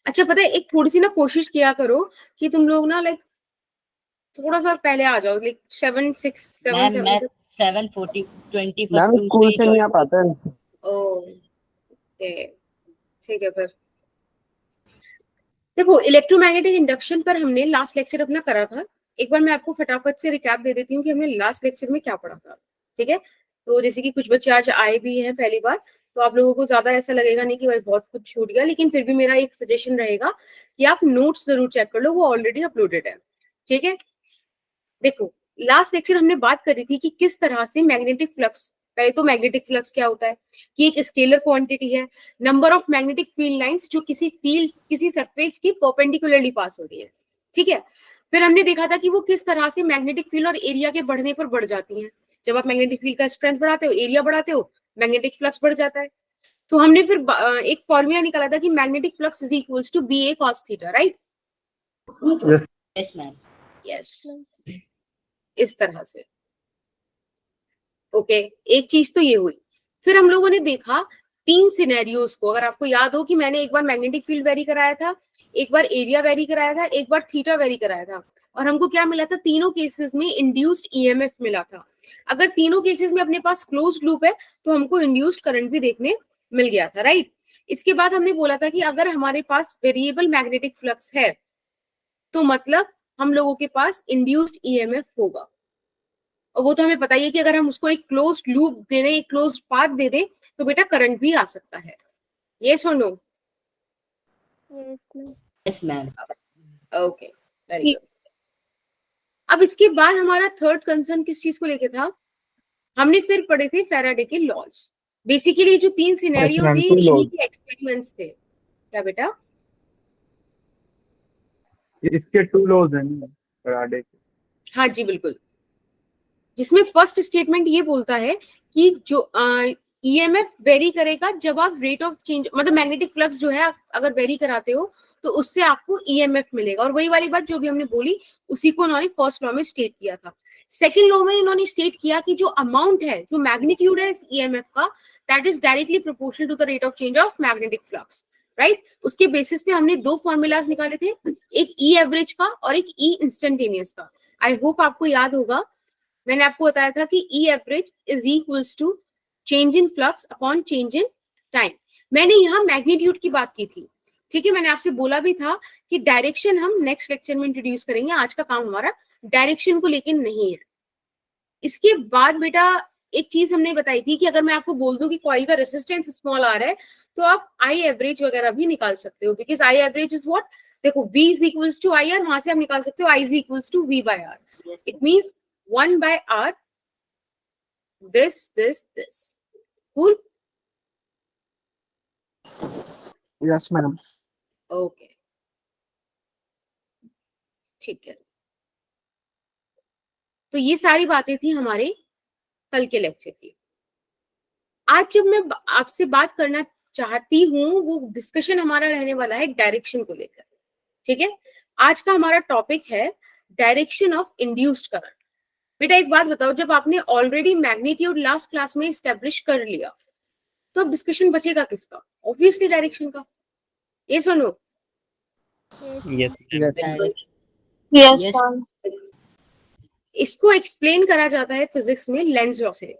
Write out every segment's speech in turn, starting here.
अच्छा पता है, एक थोड़ी सी ना कोशिश किया करो कि तुम लोग ना लाइक थोड़ा सा पहले आ जाओ, लाइक 7, 6, 7, 7 मैं 7:40 20 for मैम स्कूल Tuesday से नहीं आ पाते। ओके ठीक है। फिर देखो, इलेक्ट्रोमैग्नेटिक इंडक्शन पर हमने लास्ट लेक्चर अपना करा था। एक बार मैं आपको फटाफट से रिकैप दे देती हूँ कि हमने लास्ट लेक्चर में क्या पढ़ा था। ठीक है, तो जैसे कि कुछ बच्चे आज आए भी हैं पहली बार, तो आप लोगों को ज्यादा ऐसा लगेगा नहीं कि भाई बहुत कुछ छूट गया, लेकिन फिर भी मेरा एक सजेशन रहेगा कि आप नोट्स जरूर चेक कर लो, वो ऑलरेडी अपलोडेड है। ठीक है, देखो लास्ट लेक्चर हमने बात करी थी कि किस तरह से मैग्नेटिक फ्लक्स, पहले तो मैग्नेटिक फ्लक्स क्या होता है कि एक स्केलर क्वांटिटी है, number of magnetic field lines जो किसी फील्ड, किसी सरफेस की परपेंडिकुलरली पास हो रही है। ठीक है, फिर हमने देखा था कि वो किस तरह से मैग्नेटिक फील्ड और एरिया के बढ़ने पर बढ़ जाती हैं। जब आप मैग्नेटिक फील्ड का स्ट्रेंथ बढ़ाते हो, एरिया बढ़ाते हो, मैग्नेटिक फ्लक्स बढ़ जाता है। तो हमने फिर एक फॉर्मूला निकाला था कि magnetic flux is equals to BA cos theta, right? Yes ma'am. Yes, इस तरह से। ओके, एक चीज तो ये हुई। फिर हम लोगों ने देखा 3 सिनेरियोस को। अगर आपको याद हो कि मैंने एक बार मैग्नेटिक फील्ड वेरी कराया था, एक बार एरिया वेरी कराया था, एक बार थीटा वेरी कराया था, और हमको क्या मिला था? तीनों केसेस में इंड्यूस्ड ईएमएफ मिला था। अगर तीनों केसेस में अपने पास क्लोज्ड लूप है तो हमको इंड्यूस्ड करंट भी देखने मिल गया था, राइट? इसके बाद हमने बोला था कि अगर हमारे पास वेरिएबल मैग्नेटिक फ्लक्स है तो मतलब हम लोगों के पास इंड्यूस्ड ईएमएफ होगा। और वो तो हमें पता ही है कि अगर हम उसको एक क्लोज लूप दे दें, एक क्लोज पाथ दे दें, तो बेटा करंट भी आ सकता है। ये सुनो। Yes ma'am. Okay, very good. अब इसके बाद हमारा थर्ड कंसर्न किस चीज को लेके था? हमने फिर पढ़े थे फैराडे के लॉज। बेसिकली जो 3 सिनेरियो थे इन्हीं के एक्सपेरिमेंट्स थे। क्या बेटा? इसके 2 लॉज हैं फैराडे के। हाँ जी बिल्कुल, जिसमें फर्स्ट स्टेटमेंट ये बोलता है कि जो ईएमएफ वेरी करेगा जब आप रेट ऑफ चेंज, मतलब मैग्नेटिक फ्लक्स जो है आप अगर वेरी कराते हो तो उससे आपको ईएमएफ मिलेगा। और वही वाली बात जो भी हमने बोली उसी को उन्होंने फर्स्ट लॉ में स्टेट किया था। सेकंड लॉ में इन्होंने स्टेट किया कि जो अमाउंट है, जो मैग्नीट्यूड है इस ईएमएफ का, that is directly proportional to the rate of change of magnetic flux, right? उसके बेसिस पे हमने 2 फॉर्मूलाज निकाले थे, एक ई एवरेज का और एक ई इंस्टेंटेनियस का। आई होप आपको याद होगा, मैंने आपको बताया था कि E average is equals to change in flux upon change in time. मैंने यहाँ मैग्नीट्यूड की बात की थी, ठीक है? मैंने आपसे बोला भी था कि डायरेक्शन हम नेक्स्ट लेक्चर में इंट्रोड्यूस करेंगे, आज का काम हमारा डायरेक्शन को लेकिन नहीं है। इसके बाद बेटा एक चीज हमने बताई थी कि अगर मैं आपको बोल दूं कि कॉइल का रेसिस्टेंस स्मॉल आ रहा है तो आप आई एवरेज वगैरह भी निकाल सकते हो, because I average is what? देखो V is equals to I R, वहां से आप निकाल सकते हो I is equals to V by R। It means 1 by R, this cool? Yes madam. Okay ठीक है, तो ये सारी बातें थी हमारे कल के लेक्चर की। आज जब मैं आपसे बात करना चाहती हूँ वो डिस्कशन हमारा रहने वाला है डायरेक्शन को लेकर। ठीक है, आज का हमारा टॉपिक है डायरेक्शन ऑफ इंड्यूस्ड करंट। बेटा एक बात बताओ, जब आपने ऑलरेडी मैग्नीट्यूड लास्ट क्लास में एस्टेब्लिश कर लिया तो अब डिस्कशन बचेगा किसका? ऑब्वियसली डायरेक्शन का। ये सुनो, इसको एक्सप्लेन करा जाता है फिजिक्स में लेंस लॉ से।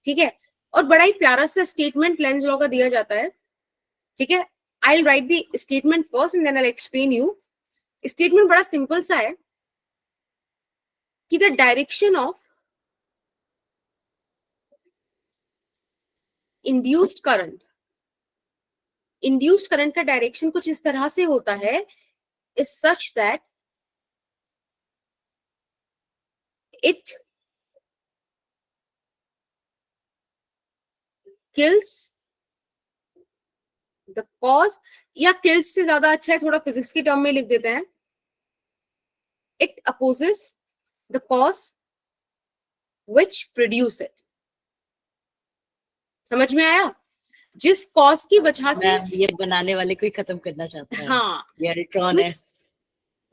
ठीक है, और बड़ा ही प्यारा सा स्टेटमेंट लेंस लॉ का दिया जाता है। ठीक है, I will write the statement first and then I will explain you. Statement बड़ा सिंपल सा है कि the direction of induced current, induced current का डायरेक्शन कुछ इस तरह से होता है, is such that it kills the cause, या kills से ज्यादा अच्छा है थोड़ा फिजिक्स की टर्म में लिख देते हैं, it opposes the cause which produce it। समझ में आया? जिस कॉज की वजह से ये बनाने वाले को ही खत्म करना चाहता है। हाँ, ये इलेक्ट्रॉन है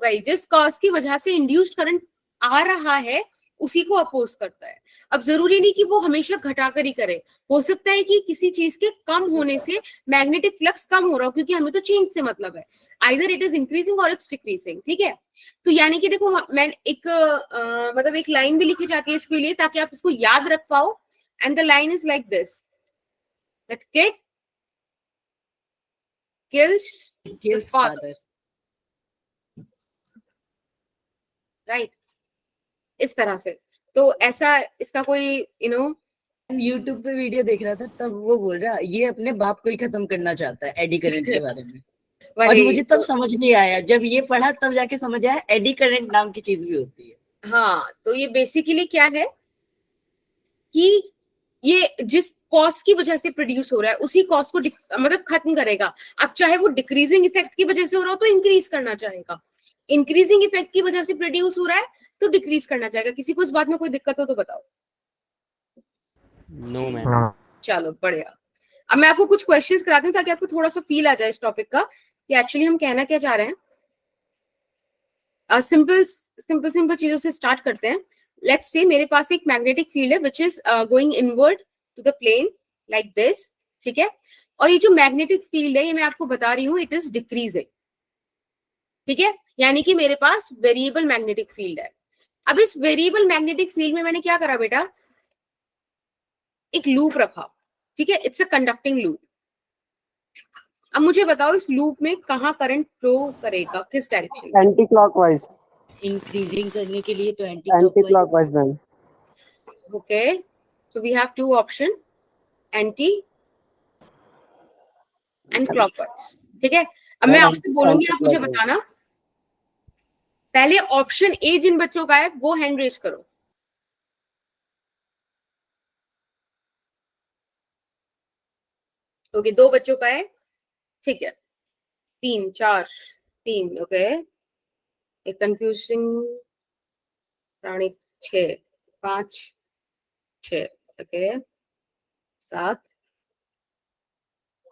वही जिस कॉज की वजह से इंड्यूस्ड करंट आ रहा है उसी को अपोज करता है। अब जरूरी नहीं कि वो हमेशा घटाकर ही करे, हो सकता है कि किसी चीज के कम होने से मैग्नेटिक फ्लक्स कम हो रहा हो, क्योंकि हमें तो चेंज से मतलब है, आइदर इट इज इंक्रीजिंग और इट्स डिक्रीजिंग। ठीक है, तो यानी कि देखो मैं एक मतलब एक लाइन भी लिखी जाती है इसके लिए ताकि आप इसको याद रख पाओ, and the line is like this, that kid kills the Kills father, father. right? इस तरह से, तो ऐसा इसका कोई यूट्यूब पे वीडियो देख रहा था, तब वो बोल रहा ये अपने बाप को ही खत्म करना चाहता है एडी करंट के बारे में। और वही मुझे तब तो, समझ नहीं आया, जब ये पढ़ा तब जाके समझ आया एडी करंट नाम की चीज भी होती है। हाँ, तो ये बेसिकली क्या है कि ये जिस कॉस्ट की वजह से प्रोड्यूस हो रहा है उसी कॉस्ट को मतलब खत्म करेगा। अब चाहे वो डिक्रीजिंग इफेक्ट की वजह से हो रहा हो तो इंक्रीज करना चाहेगा, इंक्रीजिंग इफेक्ट की वजह से प्रोड्यूस हो रहा है तो डिक्रीज करना चाहेगा। किसी को इस बात में कोई दिक्कत हो तो बताओ। No ma'am. हाँ चलो बढ़िया। अब मैं आपको कुछ क्वेश्चंस कराती हूँ ताकि आपको थोड़ा सा फील आ जाए इस टॉपिक का कि एक्चुअली हम कहना क्या चाह रहे हैं। सिंपल सिंपल सिंपल चीजों से स्टार्ट करते हैं। लेट्स से मेरे पास एक मैग्नेटिक फील्ड है which is going inward to the plane like this, ठीक है, और ये जो मैग्नेटिक फील्ड है ये मैं आपको बता रही हूँ इट इज डिक्रीजिंग, ठीक है, यानी कि मेरे पास वेरिएबल मैग्नेटिक फील्ड है। अब इस वेरिएबल मैग्नेटिक फील्ड में मैंने क्या करा बेटा, एक लूप रखा, ठीक है, इट्स अ कंडक्टिंग लूप। अब मुझे बताओ इस लूप में कहाँ करंट फ्लो करेगा, किस डायरेक्शन में? एंटी क्लॉकवाइज, इंक्रीजिंग करने के लिए तो anti anti clockwise. Clockwise ma'am. Okay, so we have two option, anti and clockwise, ठीक है। अब मैं आपसे बोलूंगी, आप मुझे बताना, पहले ऑप्शन ए जिन बच्चों का है वो हैंड रेज करो। ओके, दो बच्चों का है, ठीक है, 3 4 3, ओके, एक कंफ्यूजिंग प्राणी 6 5 6, ओके 7,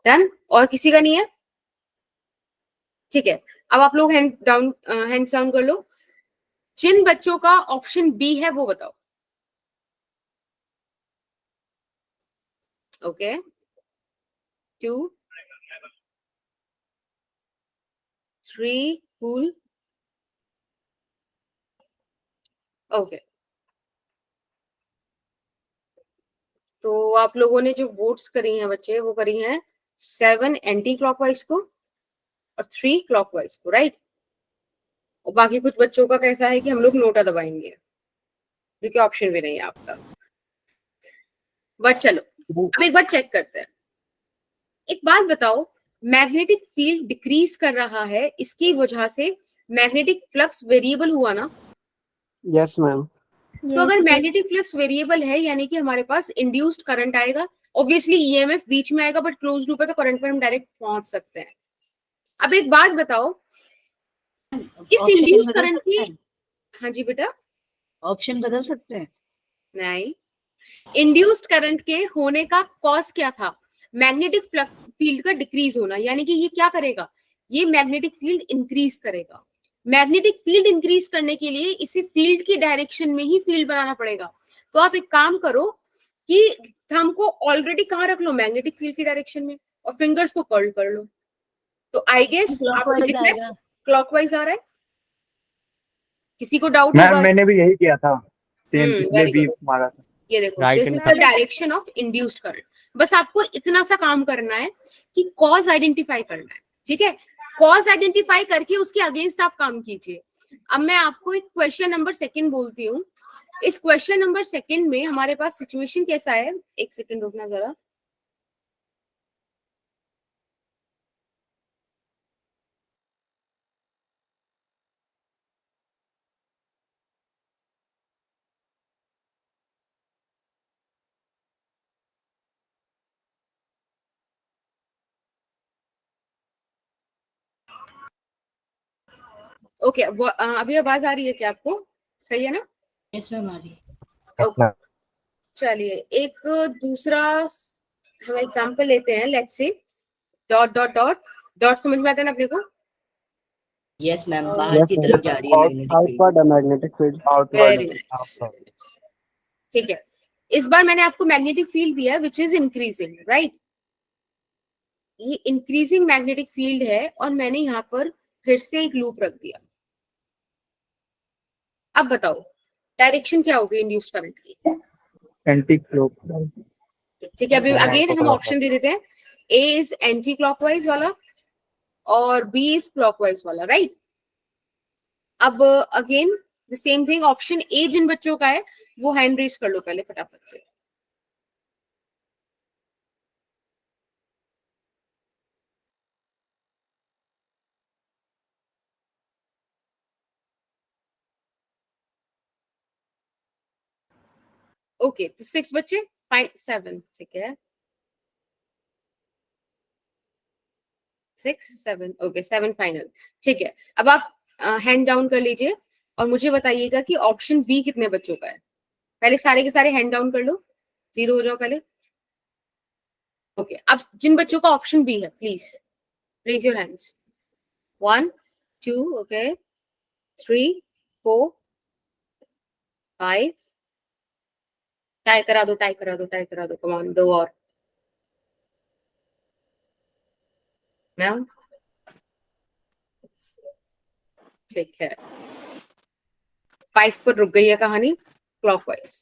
डन। और किसी का नहीं है, ठीक है। अब आप लोग हैंड्स डाउन कर लो। जिन बच्चों का ऑप्शन बी है वो बताओ। Okay 2 3, cool, okay. तो आप लोगों ने जो वोट्स करी हैं बच्चे, वो करी हैं 7 एंटी क्लॉकवाइज को और 3 क्लॉकवाइज को, राइट। और बाकी कुछ बच्चों का कैसा है कि हम लोग नोटा दबाएंगे क्योंकि ऑप्शन भी नहीं है आपका, बट चलो अब एक बार चेक करते हैं। एक बात बताओ, मैग्नेटिक फील्ड डिक्रीज कर रहा है, इसकी वजह से मैग्नेटिक फ्लक्स वेरिएबल हुआ ना। Yes ma'am. तो अगर मैग्नेटिक फ्लक्स वेरिएबल है यानी कि हमारे पास इंड्यूस्ड करंट आएगा, ऑब्वियसली ईएमएफ बीच में आएगा, बट क्लोज लूप है तो करंट पर हम डायरेक्ट पहुंच सकते हैं। अब एक बात बताओ, इस इंड्यूस्ड करंट की, हाँ जी बेटा, ऑप्शन बदल सकते हैं। नहीं, इंड्यूस्ड करंट के होने का कॉज क्या था, मैग्नेटिक फील्ड का डिक्रीज होना, यानी कि ये क्या करेगा, ये मैग्नेटिक फील्ड इंक्रीज करेगा। मैग्नेटिक फील्ड इंक्रीज करने के लिए इसे फील्ड की डायरेक्शन में ही फील्ड बनाना पड़ेगा। तो आप एक काम करो कि थंब को ऑलरेडी कहाँ रख लो, मैग्नेटिक फील्ड की डायरेक्शन में, और फिंगर्स को कर्ल कर लो। तो आई गेस आपको दिख रहा है क्लॉकवाइज आ रहा है। किसी को डाउट होगा? मैंने भी यही किया था, सेम पिछले very भी good. मारा था। ये देखो, Right this hand is the direction of induced current. बस आपको इतना सा काम करना है कि कॉज आइडेंटिफाई करना है, ठीक है। कॉज आइडेंटिफाई करके उसके अगेंस्ट आप काम कीजिए। अब मैं आपको एक क्वेश्चन नंबर 2 बोलती हूँ। इस क्वेश्चन नंबर 2 में हमारे पास सिचुएशन कैसा है, एक सेकंड रुकना जरा। ओके, अभी आवाज आ रही है क्या आपको? सही है ना? यस मैम आ रही है। ओके, चलिए एक दूसरा हम एग्जांपल लेते हैं। Let's say dot dot dot dot, समझ में आता है ना अपने को? यस मैम, और बाहर Yes, की ma'am. तरफ जा रही है magnetic field. Outward a magnetic field. Outward. Very nice, ठीक है। इस बार मैंने आपको मैग्नेटिक फील्ड दिया विच इज इंक्रीजिंग, राइट। ये इंक्रीजिंग मैग्नेटिक फील्ड है और मैंने यहाँ पर फिर से एक लूप रख दिया। अब बताओ डायरेक्शन क्या होगी इंड्यूस्ड करंट की। Anti-clockwise. ठीक है, अभी हाँ, अगेन हम पता ऑप्शन दे देते हैं। ए इज एंटी क्लॉकवाइज वाला और बी इज क्लॉकवाइज वाला, राइट। अब again the same thing, option A जिन बच्चों का है वो हैंड रेज कर लो पहले फटाफट से। ओके, तो 6 बच्चे, 7, ठीक है, 6 7, ओके 7 फाइनल, ठीक है। अब आप हैंड डाउन कर लीजिए और मुझे बताइएगा कि ऑप्शन बी कितने बच्चों का है। पहले सारे के सारे हैंड डाउन कर लो, 0 हो जाओ पहले। ओके, अब जिन बच्चों का ऑप्शन बी है please raise your hands. 1 2, okay 3 4 5, tie करा दो, टाई करा दो, टाई करा दो, कमान, 2 और मैम, ठीक है। 5 पर रुक गई है कहानी क्लॉकवाइज।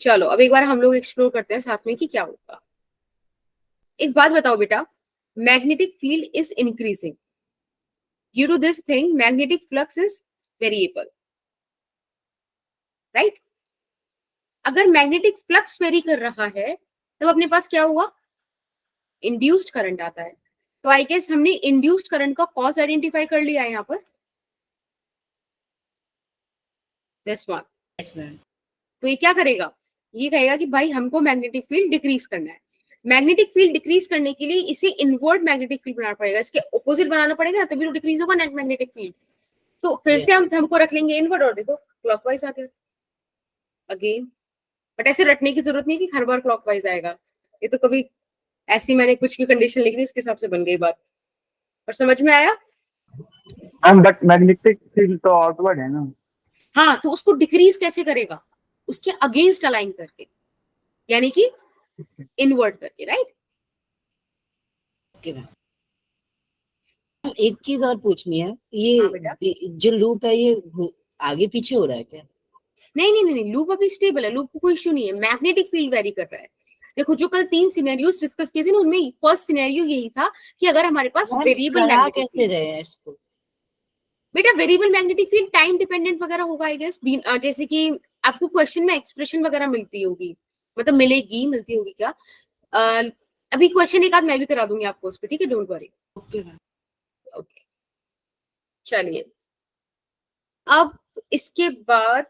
चलो अब एक बार हम लोग एक्सप्लोर करते हैं साथ में कि क्या होगा। एक बात बताओ बेटा, magnetic field is increasing, due to this thing magnetic flux is variable, right. अगर मैग्नेटिक फ्लक्स वेरी कर रहा है तब अपने पास क्या हुआ, इंड्यूस्ड करंट आता है। तो आई गेस हमने इंड्यूस्ड करंट का कॉज आइडेंटिफाई कर लिया है यहाँ पर, दिस वन। Yes ma'am. तो ये क्या करेगा, ये कहेगा कि भाई हमको मैग्नेटिक फील्ड डिक्रीज करना है। मैग्नेटिक फील्ड डिक्रीज करने के लिए इसे इनवर्ट मैग्नेटिक फील्ड बनाना पड़ेगा, इसके ऑपोजिट बनाना पड़ेगा ना, तभी तो डिक्रीज होगा नेट मैग्नेटिक फील्ड। तो फिर से हमको रख लेंगे इनवर्ट और देखो क्लॉकवाइज आ गया अगेन। बट ऐसे रटने की जरूरत नहीं कि हर बार क्लॉकवाइज आएगा, ये तो कभी ऐसी मैंने कुछ भी कंडीशन लिख दी उसके हिसाब से बन गई बात। और समझ में आया। मैम बट मैग्नेटिक फील्ड तो आउटवर्ड है ना। हाँ, तो उसको डिक्रीज कैसे करेगा, उसके अगेंस्ट अलाइन करके, यानी कि इनवर्ट करके, राइट। Okay ma'am. एक चीज और पूछनी है, हाँ बेटा, ये जो लूप है ये आगे पीछे हो रहा है क्या? नहीं नहीं नहीं, लूप अभी स्टेबल है, लूप को कोई इश्यू नहीं है, मैग्नेटिक फील्ड वेरी कर रहा है। देखो जो कल 3 सिनेरियोस डिस्कस किए थे ना, उनमें फर्स्ट सिनेरियो यही था कि अगर हमारे पास मैम वेरिएबल करा मैग्नेटिक कैसे फील्ड, रहे हैं इसको? बेटा variable magnetic field time dependent वगैरह होगा आई गेस, जैसे कि आपको क्वेश्चन में एक्सप्रेशन वगैरह मिलती होगी, मतलब मिलेगी, मिलती होगी क्या। अ, अभी क्वेश्चन एक आध मैं भी करा दूंगी आपको उस पर, ठीक है, don't worry. Okay ma'am. Okay, चलिए अब इसके बाद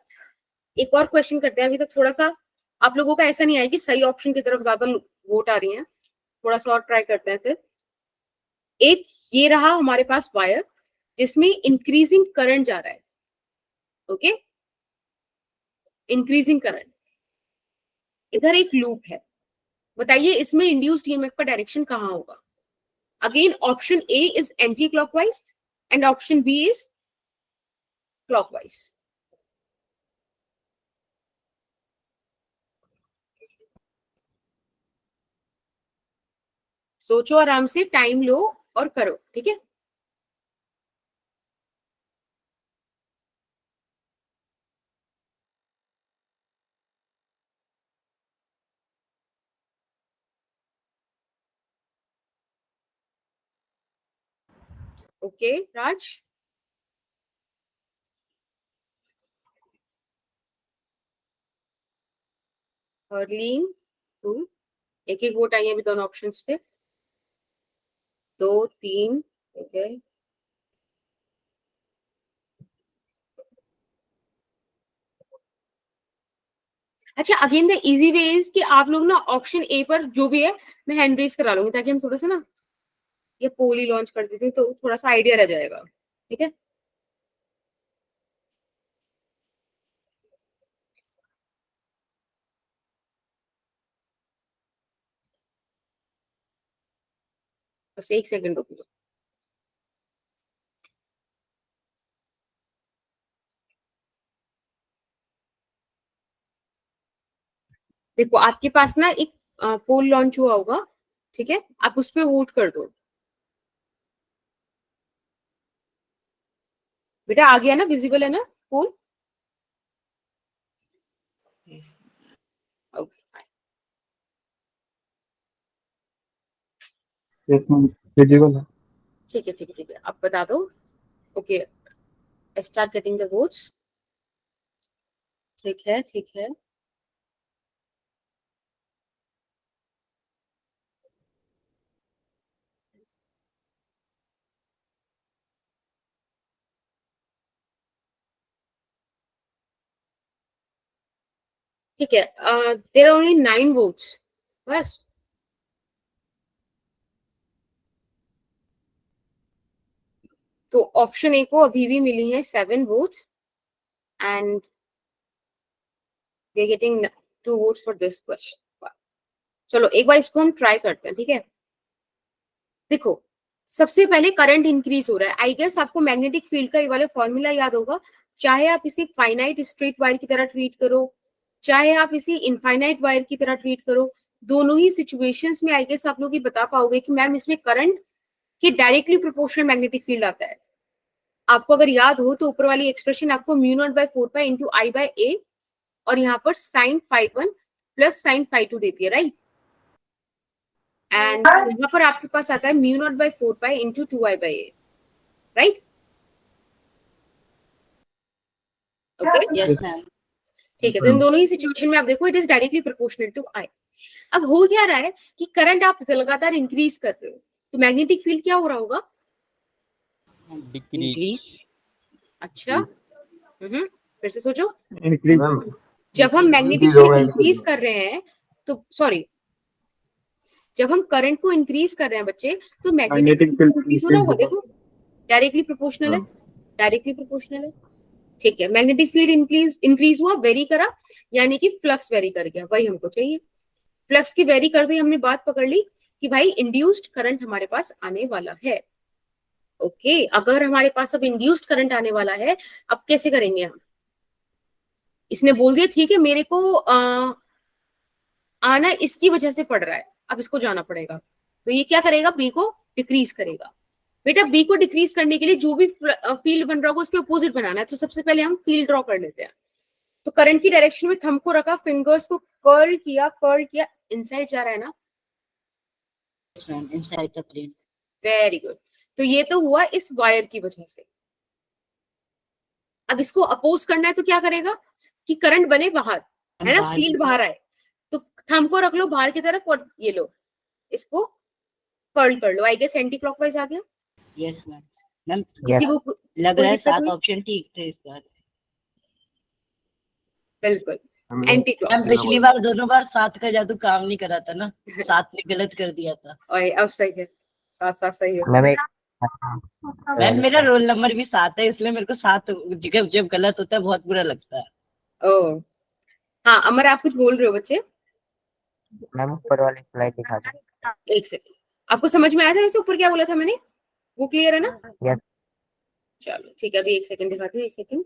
एक और क्वेश्चन करते हैं। अभी तक थोड़ा सा आप लोगों का ऐसा नहीं आया कि सही ऑप्शन की तरफ ज्यादा वोट आ रही हैं, थोड़ा सा और ट्राई करते हैं फिर। एक ये रहा हमारे पास वायर जिसमें इंक्रीजिंग करंट जा रहा है, ओके, इंक्रीजिंग करंट। इधर एक लूप है, बताइए इसमें इंड्यूस्ड ईएमएफ का डायरेक्शन कहाँ होगा। Again option A is anti clockwise and option B is clockwise. सोचो आराम से, टाइम लो और करो, ठीक है। ओके राज, हरलीन, तुम, एक एक वोट आई है अभी दोनों ऑप्शंस पे, 2 3, ओके। अच्छा again the easy way is कि आप लोग ना ऑप्शन ए पर जो भी है मैं हैंड रेज करा लूंगी, ताकि हम थोड़ा सा ना ये पोल ही लॉन्च कर देते हैं तो थोड़ा सा आइडिया रह जाएगा, ठीक है। बस एक सेकंड रुको। देखो आपके पास ना एक पोल लॉन्च हुआ होगा, ठीक है, आप उस पर वोट कर दो। बेटा आ गया ना, विजिबल है ना पोल? Yes, ma'am. Visible है. ठीक है ठीक है ठीक है, आप बता दो। Okay, start getting the votes. ठीक है ठीक है। ठीक है, देयर आर ओनली 9 वोट्स बस। तो ऑप्शन ए को अभी भी मिली है 7 votes and we are getting 2 votes for this question. चलो एक बार इसको हम ट्राई करते हैं, ठीक है। देखो सबसे पहले करंट इंक्रीज हो रहा है। आई गेस आपको मैग्नेटिक फील्ड का ये वाला फॉर्मूला याद होगा। चाहे आप इसे फाइनाइट स्ट्रेट वायर की तरह ट्रीट करो, चाहे आप इसे इनफाइनाइट वायर की तरह ट्रीट करो, दोनों ही सिचुएशंस में आई गेस आप लोग ये बता पाओगे कि मैम इसमें करंट के डायरेक्टली प्रोपोर्शनल मैग्नेटिक फील्ड आता है। आपको अगर याद हो तो ऊपर वाली एक्सप्रेशन आपको mu naught by 4 pi into I by A और यहाँ पर sine phi 1 plus sine phi 2 देती है, राइट। एंड यहाँ पर आपके पास आता है mu naught by 4 pi into 2 I by A, right. Okay yes ma'am. ठीक है, तो इन दोनों ही सिचुएशन में आप देखो it is directly proportional to I. अब हो क्या रहा है कि करंट आप लगातार इंक्रीज कर रहे हो, तो मैग्नेटिक फील्ड क्या हो रहा होगा? इंक्रीज। अच्छा, फिर से सोचो। Increase. मैम जब हम मैग्नेटिक Increase होगा, फील्ड इंक्रीज कर रहे हैं तो सॉरी, जब हम करंट को इंक्रीज कर रहे हैं बच्चे, तो magnetic Magnetic field field increase हो रहा होगा। increase देखो डायरेक्टली प्रोपोर्शनल है, डायरेक्टली प्रोपोर्शनल है। ठीक है, मैग्नेटिक फील्ड इंक्रीज हुआ, वेरी करा, यानी कि फ्लक्स वेरी कर गया, वही हमको चाहिए। फ्लक्स की वेरी कर दी, हमने बात पकड़ ली कि भाई इंड्यूस्ड करंट हमारे पास आने वाला है। ओके, अगर हमारे पास अब इंड्यूस्ड करंट आने वाला है, अब कैसे करेंगे हम? इसने बोल दिया ठीक है मेरे को आना इसकी वजह से पड़ रहा है, अब इसको जाना पड़ेगा। तो ये क्या करेगा? बी को डिक्रीज करेगा। बेटा बी को डिक्रीज करने के लिए जो भी फील्ड बन रहा होगा उसके अपोजिट बनाना है। तो सबसे पहले हम फील्ड ड्रॉ कर लेते हैं। तो करंट की डायरेक्शन में थंब को रखा, फिंगर्स को कर्ल किया, इनसाइड जा रहा है ना? Inside the plane. Very good. तो ये तो हुआ इस वायर की वजह से। अब इसको अपोज करना है तो क्या करेगा कि करंट बने बाहर, है ना, फील्ड बाहर आए। तो थंब को रख लो बाहर की तरफ और ये लो, इसको कर्ल कर लो। आई गेस एंटी क्लॉकवाइज आ गया। Yes ma'am. मैम किसी को लग कोई रहा है दिक्कत 7 हुई? ऑप्शन ठीक थे इस बार। बिल्कुल हमने एंटी मैम क्लॉकवाइज। पिछली बार दोनों बार 7 का जादू काम नहीं करा था ना, 7 ने गलत कर दिया था। और अब सही है, साथ साथ सही है। मैम मेरा रोल नंबर भी 7 है, इसलिए मेरे को 7 जब गलत होता है बहुत बुरा लगता है। ओ हाँ, अमर आप कुछ बोल रहे हो बच्चे? मैम ऊपर वाली स्लाइड दिखा दो। एक सेकंड, आपको समझ में आया था वैसे ऊपर क्या बोला था मैंने? वो क्लियर है ना? यस। चलो ठीक है, अभी एक सेकंड दिखाती हूँ, एक सेकंड।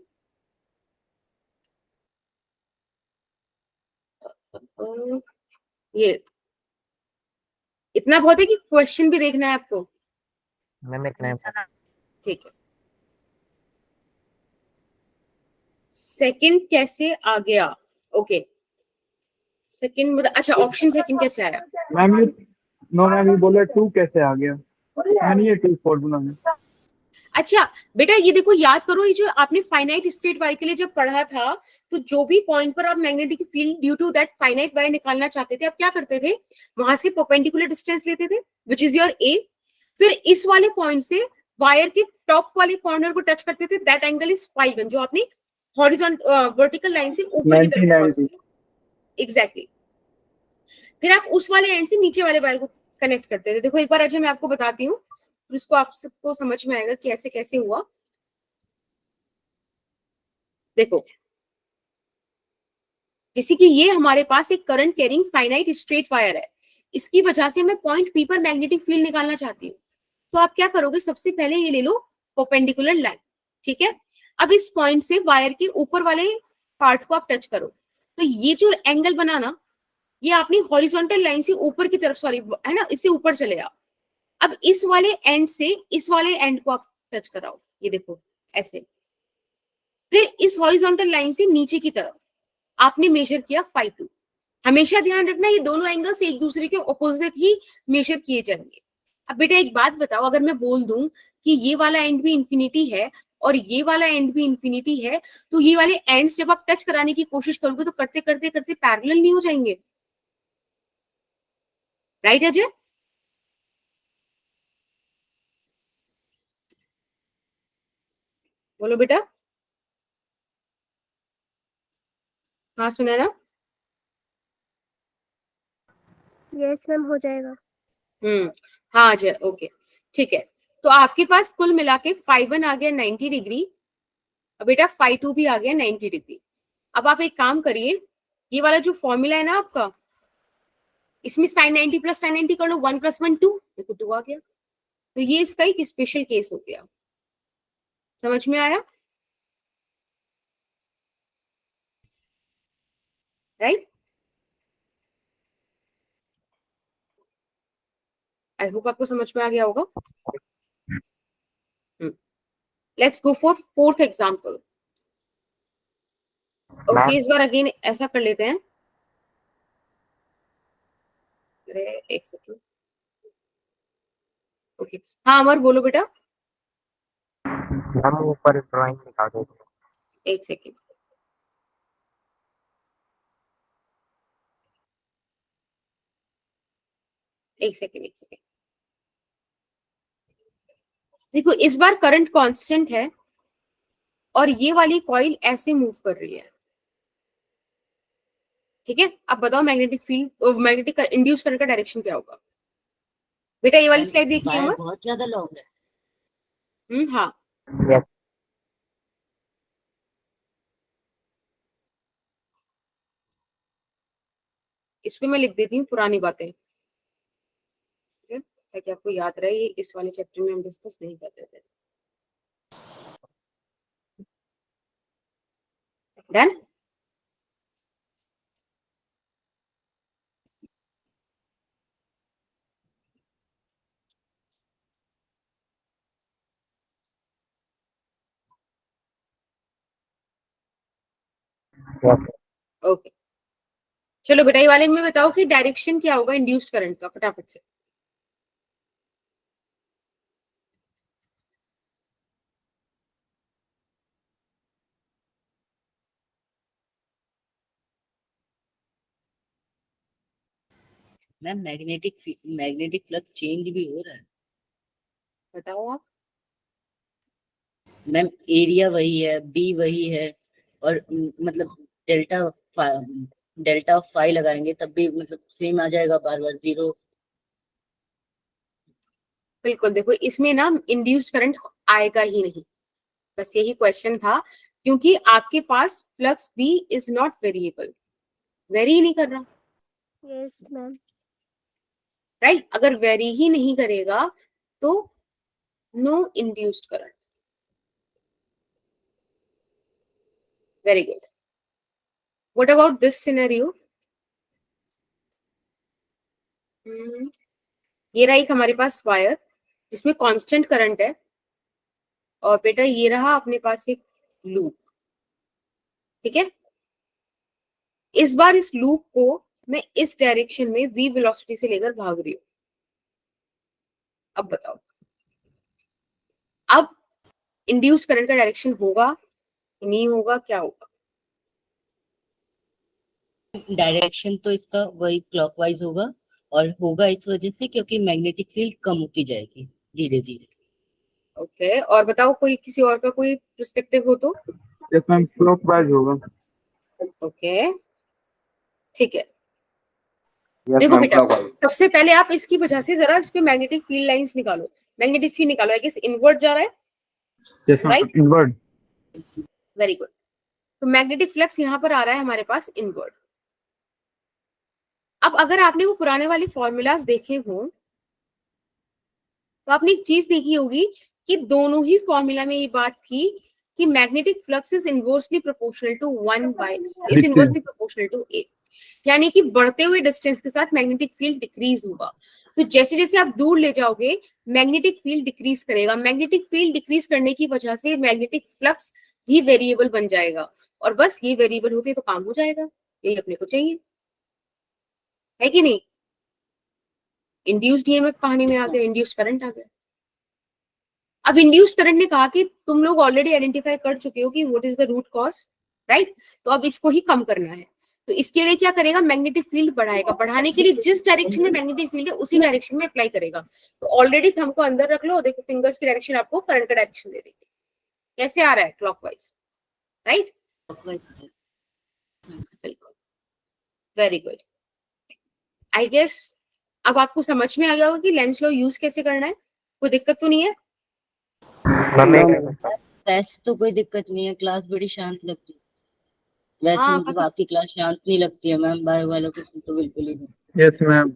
ये इतना बहुत है कि क्वेश्चन भी देखना है आपको? मैम इतना ही। ठीक है, सेकंड कैसे आ गया? ओके सेकंड मतलब, अच्छा ऑप्शन सेकंड कैसे आया? मैम ये नो मैम ये बोला 2 कैसे आ गया? मैंने ये 2 फॉर्मूला में. अच्छा बेटा ये देखो, याद करो ये जो आपने फाइनाइट स्ट्रेट वायर के लिए जब पढ़ा था, तो जो भी पॉइंट पर आप magnetic field due to that finite wire निकालना चाहते थे, आप क्या करते थे? वहां से परपेंडिकुलर डिस्टेंस लेते थे विच इज योर ए, फिर इस वाले पॉइंट से वायर के टॉप वाले कॉर्नर को टच करते थे, दैट एंगल इज फाई 1, जो आपने हॉरिजॉन्टल वर्टिकल लाइन से ऊपर की तरफ एग्जैक्टली। फिर आप उस वाले एंड से नीचे वाले वायर को कनेक्ट करते थे। देखो एक बार अजय मैं आपको बताती हूँ, फिर इसको आप सबको समझ में आएगा कि ऐसे कैसे हुआ। देखो जैसे कि ये हमारे पास एक current carrying finite straight wire है, इसकी वजह से मैं पॉइंट पी पर मैग्नेटिक फील्ड निकालना चाहती हूँ। तो आप क्या करोगे? सबसे पहले ये ले लो परपेंडिकुलर लाइन, ठीक है। अब इस पॉइंट से वायर के ऊपर वाले पार्ट को आप टच करो, तो ये जो एंगल बना ना, ये आपने हॉरिजॉन्टल लाइन से ऊपर की तरफ, सॉरी है ना, इससे ऊपर चले आओ। अब इस वाले एंड से इस वाले एंड को आप टच कराओ, ये देखो ऐसे। फिर इस हॉरिजॉन्टल लाइन से नीचे की तरफ आपने मेजर किया 5 हमेशा ध्यान रखना ये दोनों एंगल्स एक दूसरे के ऑपोजिट ही मेजर किए जाएंगे। अब बेटा एक बात बताओ, अगर मैं बोल दूं कि ये वाला एंड भी इंफिनिटी है और ये वाला एंड भी इंफिनिटी है, तो ये वाले एंड्स जब आप टच कराने की कोशिश करोगे तो करते करते करते पैरेलल नहीं हो जाएंगे? राइट अजय? बोलो बेटा। हाँ सुना ना? यस मैम, हो जाएगा। हाँ अजय, ओके ठीक है। तो आपके पास कुल मिला के 5 आ गया 90 डिग्री, और बेटा 5 भी आ गया 90 डिग्री। अब आप एक काम करिए, ये वाला जो फॉर्मूला है ना आपका, इसमें sin 90 प्लस sin 90 कर लो, 1 + 1 2, देखो 2 आ गया। तो ये इसका एक स्पेशल केस हो गया। समझ में आया? राइट? आई होप आपको समझ में आ गया होगा। Let's go for 4th example. Okay, इस बार अगेन ऐसा कर लेते हैं। अरे एक सेकेंड। ओके हाँ अमर बोलो बेटा। मैम ऊपर ड्राइंग दिखा दो। एक सेकेंड। एक सेकेंड देखो, इस बार करंट कांस्टेंट है और ये वाली कॉइल ऐसे मूव कर रही है, ठीक है? अब बताओ magnetic field, magnetic induce current का डायरेक्शन क्या होगा? बेटा ये वाली स्लाइड देखिए वायर अमर। बहुत ज्यादा लॉन्ग है। हाँ यस इस पे मैं लिख देती हूँ पुरानी बातें, ठीक है, ताकि आपको याद रहे। ये इस वाले चैप्टर में हम डिस्कस नहीं करते थे। डन? यस ओके चलो बेटा, ये वाले में बताओ कि डायरेक्शन क्या होगा इंड्यूस्ड करंट का, फटाफट से। मैम मैग्नेटिक फ्लक्स चेंज भी हो रहा है। बताओ आप। मैम एरिया वही है, बी वही है, और मतलब डेल्टा ऑफ फाई लगाएंगे तब भी मतलब सेम आ जाएगा, बार बार 0। बिल्कुल, देखो इसमें ना इंड्यूस्ड करंट आएगा ही नहीं, बस यही क्वेश्चन था, क्योंकि आपके पास flux B is not variable, vary ही नहीं कर रहा। Yes ma'am. राइट? अगर वेरी ही नहीं करेगा तो no induced current. Very good. What about this scenario? ये रहा एक हमारे पास वायर जिसमें कांस्टेंट करंट है, और बेटा ये रहा अपने पास एक लूप, ठीक है? इस बार इस लूप को मैं इस डायरेक्शन में v वेलोसिटी से लेकर भाग रही हूँ। अब बताओ, अब इंड्यूस करंट का डायरेक्शन होगा कि नहीं होगा, क्या होगा? डायरेक्शन तो इसका वही क्लॉकवाइज होगा, और होगा इस वजह से क्योंकि मैग्नेटिक फील्ड कम होती जाएगी धीरे धीरे। ओके और बताओ, कोई किसी और का कोई पर्सपेक्टिव हो तो? यस मैम, क्लॉकवाइज होगा। ओके ठीक है। यस देखो मैम, बेटा, क्लॉकवाइज। सबसे पहले आप इसकी वजह से जरा इस पे मैग्नेटिक फील्ड लाइंस निकालो। मैग्नेटिक फील्ड निकालो, आई गेस इनवर्ट जा रहा है। Yes ma'am, Right? Inward. Very good. तो मैग्नेटिक फ्लक्स यहाँ पर आ रहा है हमारे पास इनवर्ट। अब अगर आपने वो पुराने वाले फॉर्मूलाज देखे हो तो आपने एक चीज देखी होगी कि दोनों ही फॉर्मूला में ये बात थी कि magnetic flux is inversely proportional to 1 by, is inversely proportional to A. यानी कि बढ़ते हुए डिस्टेंस के साथ मैग्नेटिक फील्ड डिक्रीज होगा। तो जैसे जैसे आप दूर ले जाओगे मैग्नेटिक फील्ड डिक्रीज करेगा। मैग्नेटिक फील्ड डिक्रीज करने की वजह से मैग्नेटिक फ्लक्स भी वेरिएबल बन जाएगा, और बस ये वेरिएबल होते तो काम हो जाएगा। यही अपने को चाहिए, है कि नहीं? इंड्यूस्ड ईएमएफ कहानी में आ गया, इंड्यूस्ड करंट आ गया। अब इंड्यूस्ड करंट ने कहा कि तुम लोग ऑलरेडी आइडेंटिफाई कर चुके हो कि what is the root cause, right? तो अब इसको ही कम करना है। तो इसके लिए क्या करेगा, मैग्नेटिक फील्ड बढ़ाएगा। बढ़ाने के लिए जिस डायरेक्शन में मैग्नेटिक फील्ड है उसी डायरेक्शन में अप्लाई करेगा। तो ऑलरेडी थंब को अंदर रख लो, देखो फिंगर्स की डायरेक्शन आपको करंट का डायरेक्शन दे देगी। कैसे आ रहा है? Clockwise, right? बिल्कुल, वेरी गुड। आई गेस अब आपको समझ में आ गया होगा कि लेंस लॉ यूज कैसे करना है। कोई दिक्कत तो नहीं है? मैम No, एक ma'am. वैसे तो कोई दिक्कत नहीं है, क्लास बड़ी शांत लगती है। वैसे हाँ, मुझे बाकी क्लास शांत नहीं लगती है मैम, बायो वालों की तो बिल्कुल ही नहीं। Yes ma'am.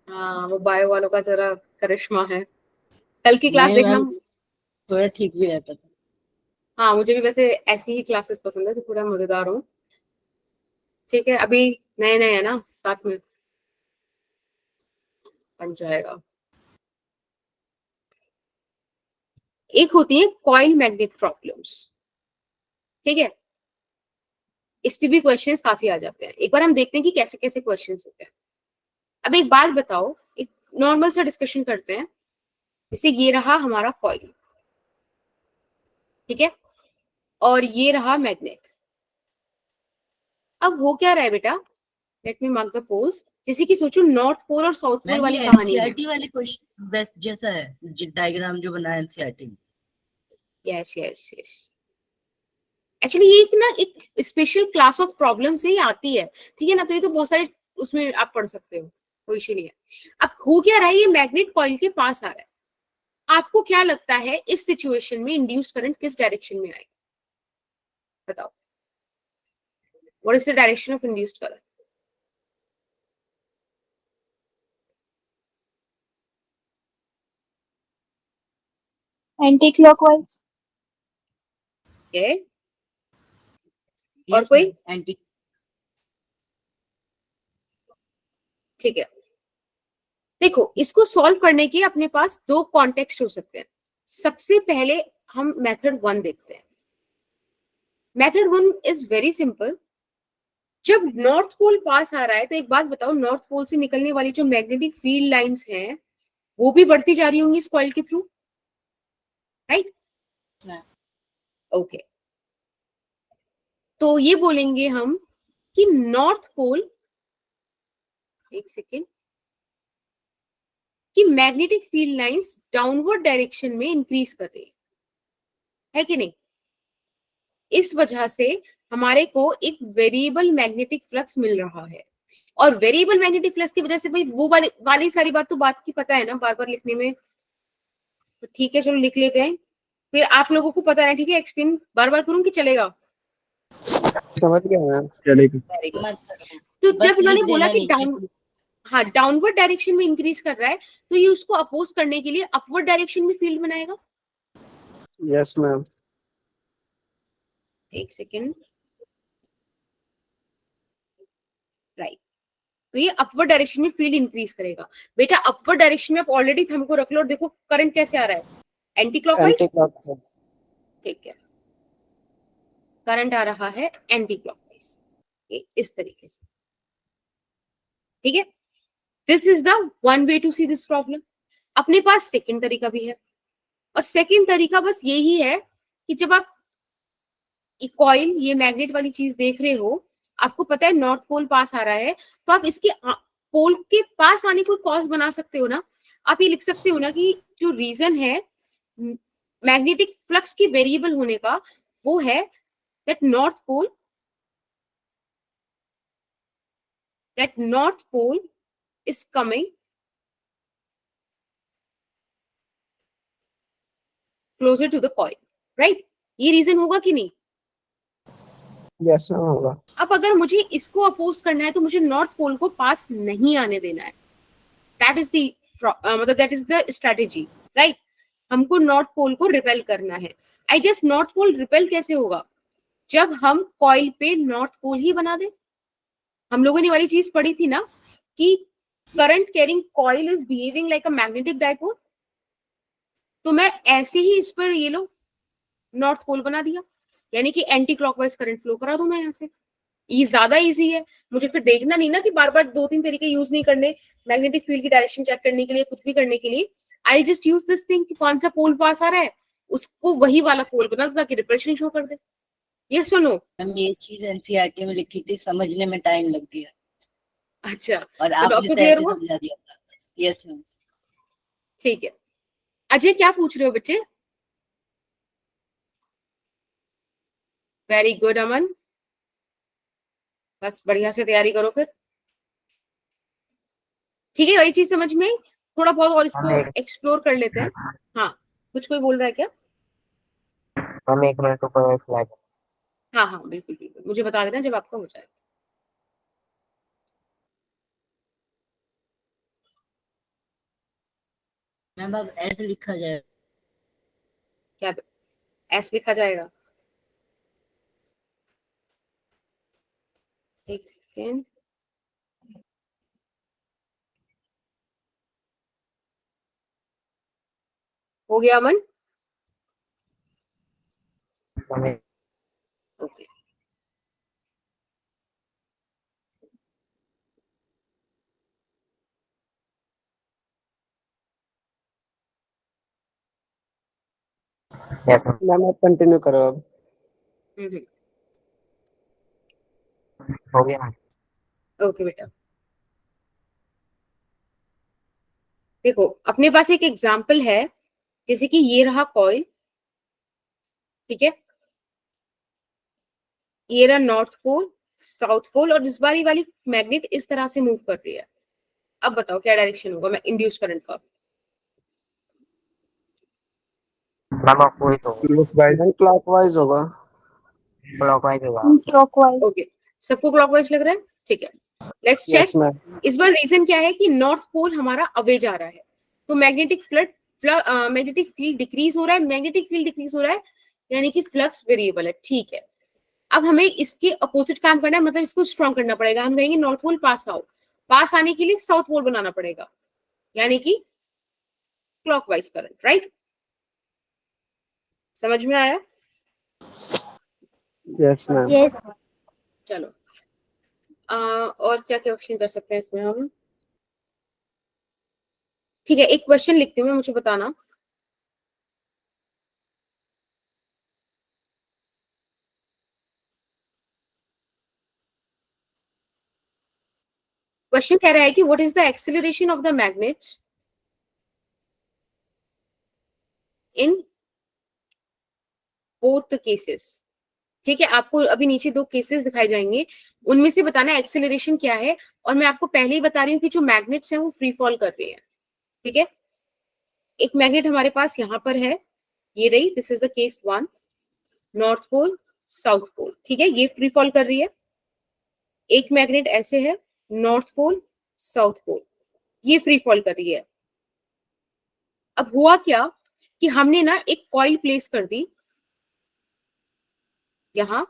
हाँ, वो बायो वालों का जरा करिश्मा है। कल की क्लास नहीं देखना। मैम, थोड़ा ठीक भी रहता था। हाँ, मुझे भी वैसे ऐसी ही क्लासेस पसंद है जो थोड़ा मजेदार हो। ठीक है, अभी नए नए है ना, साथ में बन जाएगा। एक होती है कॉइल मैग्नेट प्रॉब्लम्स, ठीक है? इस पे भी क्वेश्चंस काफी आ जाते हैं। एक बार हम देखते हैं कि कैसे कैसे क्वेश्चंस होते हैं। अब एक बात बताओ, एक नॉर्मल सा डिस्कशन करते हैं। जैसे ये रहा हमारा कॉइल, ठीक है, और ये रहा मैग्नेट। अब हो क्या रहा है बेटा, let me mark the pose. जैसे कि सोचो नॉर्थ पोल और साउथ पोल मैम वाली ये कहानी है। एनसीईआरटी वाले क्वेश्चन बेस्ट जैसा है, डायग्राम जो बनाया एनसीईआरटी में। यस यस यस, एक्चुअली ये एक ना एक स्पेशल क्लास ऑफ प्रॉब्लम से ही आती है, ठीक है ना? तो ये तो बहुत सारे उसमें आप पढ़ सकते हो, कोई इशू नहीं है। अब हो क्या रहा है, ये मैग्नेट कॉइल के पास आ रहा है। आपको क्या लगता है इस सिचुएशन में इंड्यूस करंट किस डायरेक्शन में आएगा? बताओ, what is the direction of induced current? Anti clockwise. Okay, और कोई? एंटी। ठीक है, देखो इसको सॉल्व करने के अपने पास दो कॉन्टेक्स्ट हो सकते हैं। सबसे पहले हम मेथड 1 देखते हैं। Method 1 is very simple. जब नॉर्थ पोल पास आ रहा है तो एक बात बताओ, नॉर्थ पोल से निकलने वाली जो मैग्नेटिक फील्ड लाइंस हैं वो भी बढ़ती जा रही होंगी इस कॉइल के थ्रू, राइट? ओके, तो ये बोलेंगे हम कि नॉर्थ पोल, एक सेकेंड, कि magnetic field lines downward direction में इंक्रीज कर रही है कि नहीं? इस वजह से हमारे को एक वेरिएबल मैग्नेटिक फ्लक्स मिल रहा है। और वेरिएबल मैग्नेटिक फ्लक्स की वजह से भाई वो वाली सारी बात तो बात की पता है ना, बार बार लिखने में। तो ठीक है, चलो लिख लेते हैं, फिर आप लोगों को पता है, ठीक है? एक्सप्लेन बार बार करूं कि चलेगा? समझ गया मैम. चलेगा. Very good. मत तो बस जब इन्होंने लिख बोला देना कि नीचे। हाँ डाउनवर्ड डायरेक्शन में इंक्रीज कर रहा है, तो ये उसको अपोज करने के लिए अपवर्ड डायरेक्शन में फील्ड बनाएगा। Yes ma'am. एक सेकेंड, राइट, तो ये अपवर्ड डायरेक्शन में फील्ड इंक्रीज करेगा। बेटा अपवर्ड डायरेक्शन में आप ऑलरेडी थंब को रख लो और देखो करंट कैसे आ रहा है, एंटी क्लॉकवाइज। Anti-clockwise. ठीक है, करंट आ रहा है एंटी क्लॉकवाइज इस तरीके से, ठीक है? This is the one way to see this problem. अपने पास सेकंड तरीका भी है, और सेकंड तरीका बस यही है कि जब आप कॉइल, ये मैग्नेट वाली चीज देख रहे हो, आपको पता है नॉर्थ पोल पास आ रहा है, तो आप इसके पोल के पास आने को कॉज बना सकते हो ना। आप ये लिख सकते हो ना कि जो रीजन है मैग्नेटिक फ्लक्स की वेरिएबल होने का, वो है that north pole is coming closer to the coil, right? ये रीजन होगा कि नहीं? Yes मैम होगा. अब अगर मुझे इसको अपोज करना है तो मुझे नॉर्थ पोल को पास नहीं आने देना है। दैट इज द मतलब that is the strategy, right? हमको नॉर्थ पोल को रिपेल करना है। I guess north pole repel कैसे होगा? जब हम कॉइल पे नॉर्थ पोल ही बना दे, हम लोगों ने ये वाली चीज पढ़ी थी ना कि current carrying coil is behaving like a magnetic dipole. तो मैं ऐसे ही इस पर ये लो नॉर्थ पोल बना दिया, यानी कि एंटी क्लॉकवाइज करंट फ्लो करा दूं मैं यहाँ से। ये ज्यादा इजी है, मुझे फिर देखना नहीं ना कि बार बार 2-3 तरीके यूज नहीं करने मैग्नेटिक फील्ड की डायरेक्शन चेक करने के लिए, कुछ भी करने के लिए। I just use this thing कि कौन सा पोल पास आ रहा है, उसको वही वाला पोल बना दो ताकि रिपल्शन शो कर दे। ये सुनो, मैम ये चीज एनसीईआरटी में लिखी थी, समझने में टाइम लग गया अच्छा और तो आपने आपको तो क्लियर ऐसे हुआ? समझा दिया था। Yes ma'am. ठीक है, अजय क्या पूछ रहे हो बच्चे? वेरी गुड अमन, बस बढ़िया से तैयारी करो फिर। ठीक है, वही चीज समझ में आई? थोड़ा बहुत और इसको हमें एक्सप्लोर कर लेते हैं। हाँ, कुछ कोई बोल रहा है क्या? हम 1 मिनट ऊपर स्लाइड। हाँ हाँ बिल्कुल बिल्कुल, मुझे बता देना जब आपका हो जाए। मैम अब ऐसे लिखा जाए। क्या ऐसे लिखा जाएगा? एक सेकेंड, हो गया अमन? हमें ओके, यस मैम आप कंटिन्यू करो अब। हो गया मैम। ओके बेटा, देखो अपने पास एक एग्जाम्पल है, जैसे कि ये रहा कॉइल, ठीक है, ये रहा नॉर्थ पोल साउथ पोल, और इस बार ये वाली मैग्नेट इस तरह से मूव कर रही है। अब बताओ क्या डायरेक्शन होगा मैं इंड्यूस करंट का? मैम आप पूरी तो क्लॉकवाइज। मैम क्लॉकवाइज होगा। क्लॉकवाइज होगा। क्लॉकवाइज। ओके, सबको क्लॉकवाइज लग रहा है? ठीक है, लेट्स यस चेक। मैम। इस बार रीजन क्या है कि नॉर्थ पोल हमारा अवे जा रहा है, तो मैग्नेटिक मैग्नेटिक फील्ड डिक्रीज हो रहा है, मैग्नेटिक फील्ड डिक्रीज हो रहा है, यानी कि फ्लक्स वेरिएबल है। ठीक है, अब हमें इसके अपोजिट काम करना है, मतलब इसको स्ट्रॉन्ग करना पड़ेगा। हम कहेंगे नॉर्थ पोल पास आओ, पास आने के लिए साउथ पोल बनाना पड़ेगा, यानी कि क्लॉकवाइज करंट, राइट? समझ में आया? Yes ma'am. यस। चलो और क्या क्या क्वेश्चन कर सकते हैं इसमें हम? ठीक है, एक क्वेश्चन लिखती हूँ मैं, मुझे बताना। क्वेश्चन कह रहा है कि what is the acceleration of the magnets in both cases. ठीक है, आपको अभी नीचे 2 केसेस दिखाए जाएंगे, उनमें से बताना एक्सेलरेशन क्या है। और मैं आपको पहले ही बता रही हूँ कि जो मैग्नेट्स हैं वो फ्री फॉल कर रही हैं। ठीक है, एक मैग्नेट हमारे पास यहाँ पर है, ये रही, this is the case 1, north pole south pole, ठीक है, ये फ्री फॉल कर रही है। एक मैग्नेट ऐसे है, नॉर्थ पोल साउथ पोल, ये फ्री फॉल कर रही है। अब हुआ क्या कि हमने ना एक कॉइल प्लेस कर दी यहां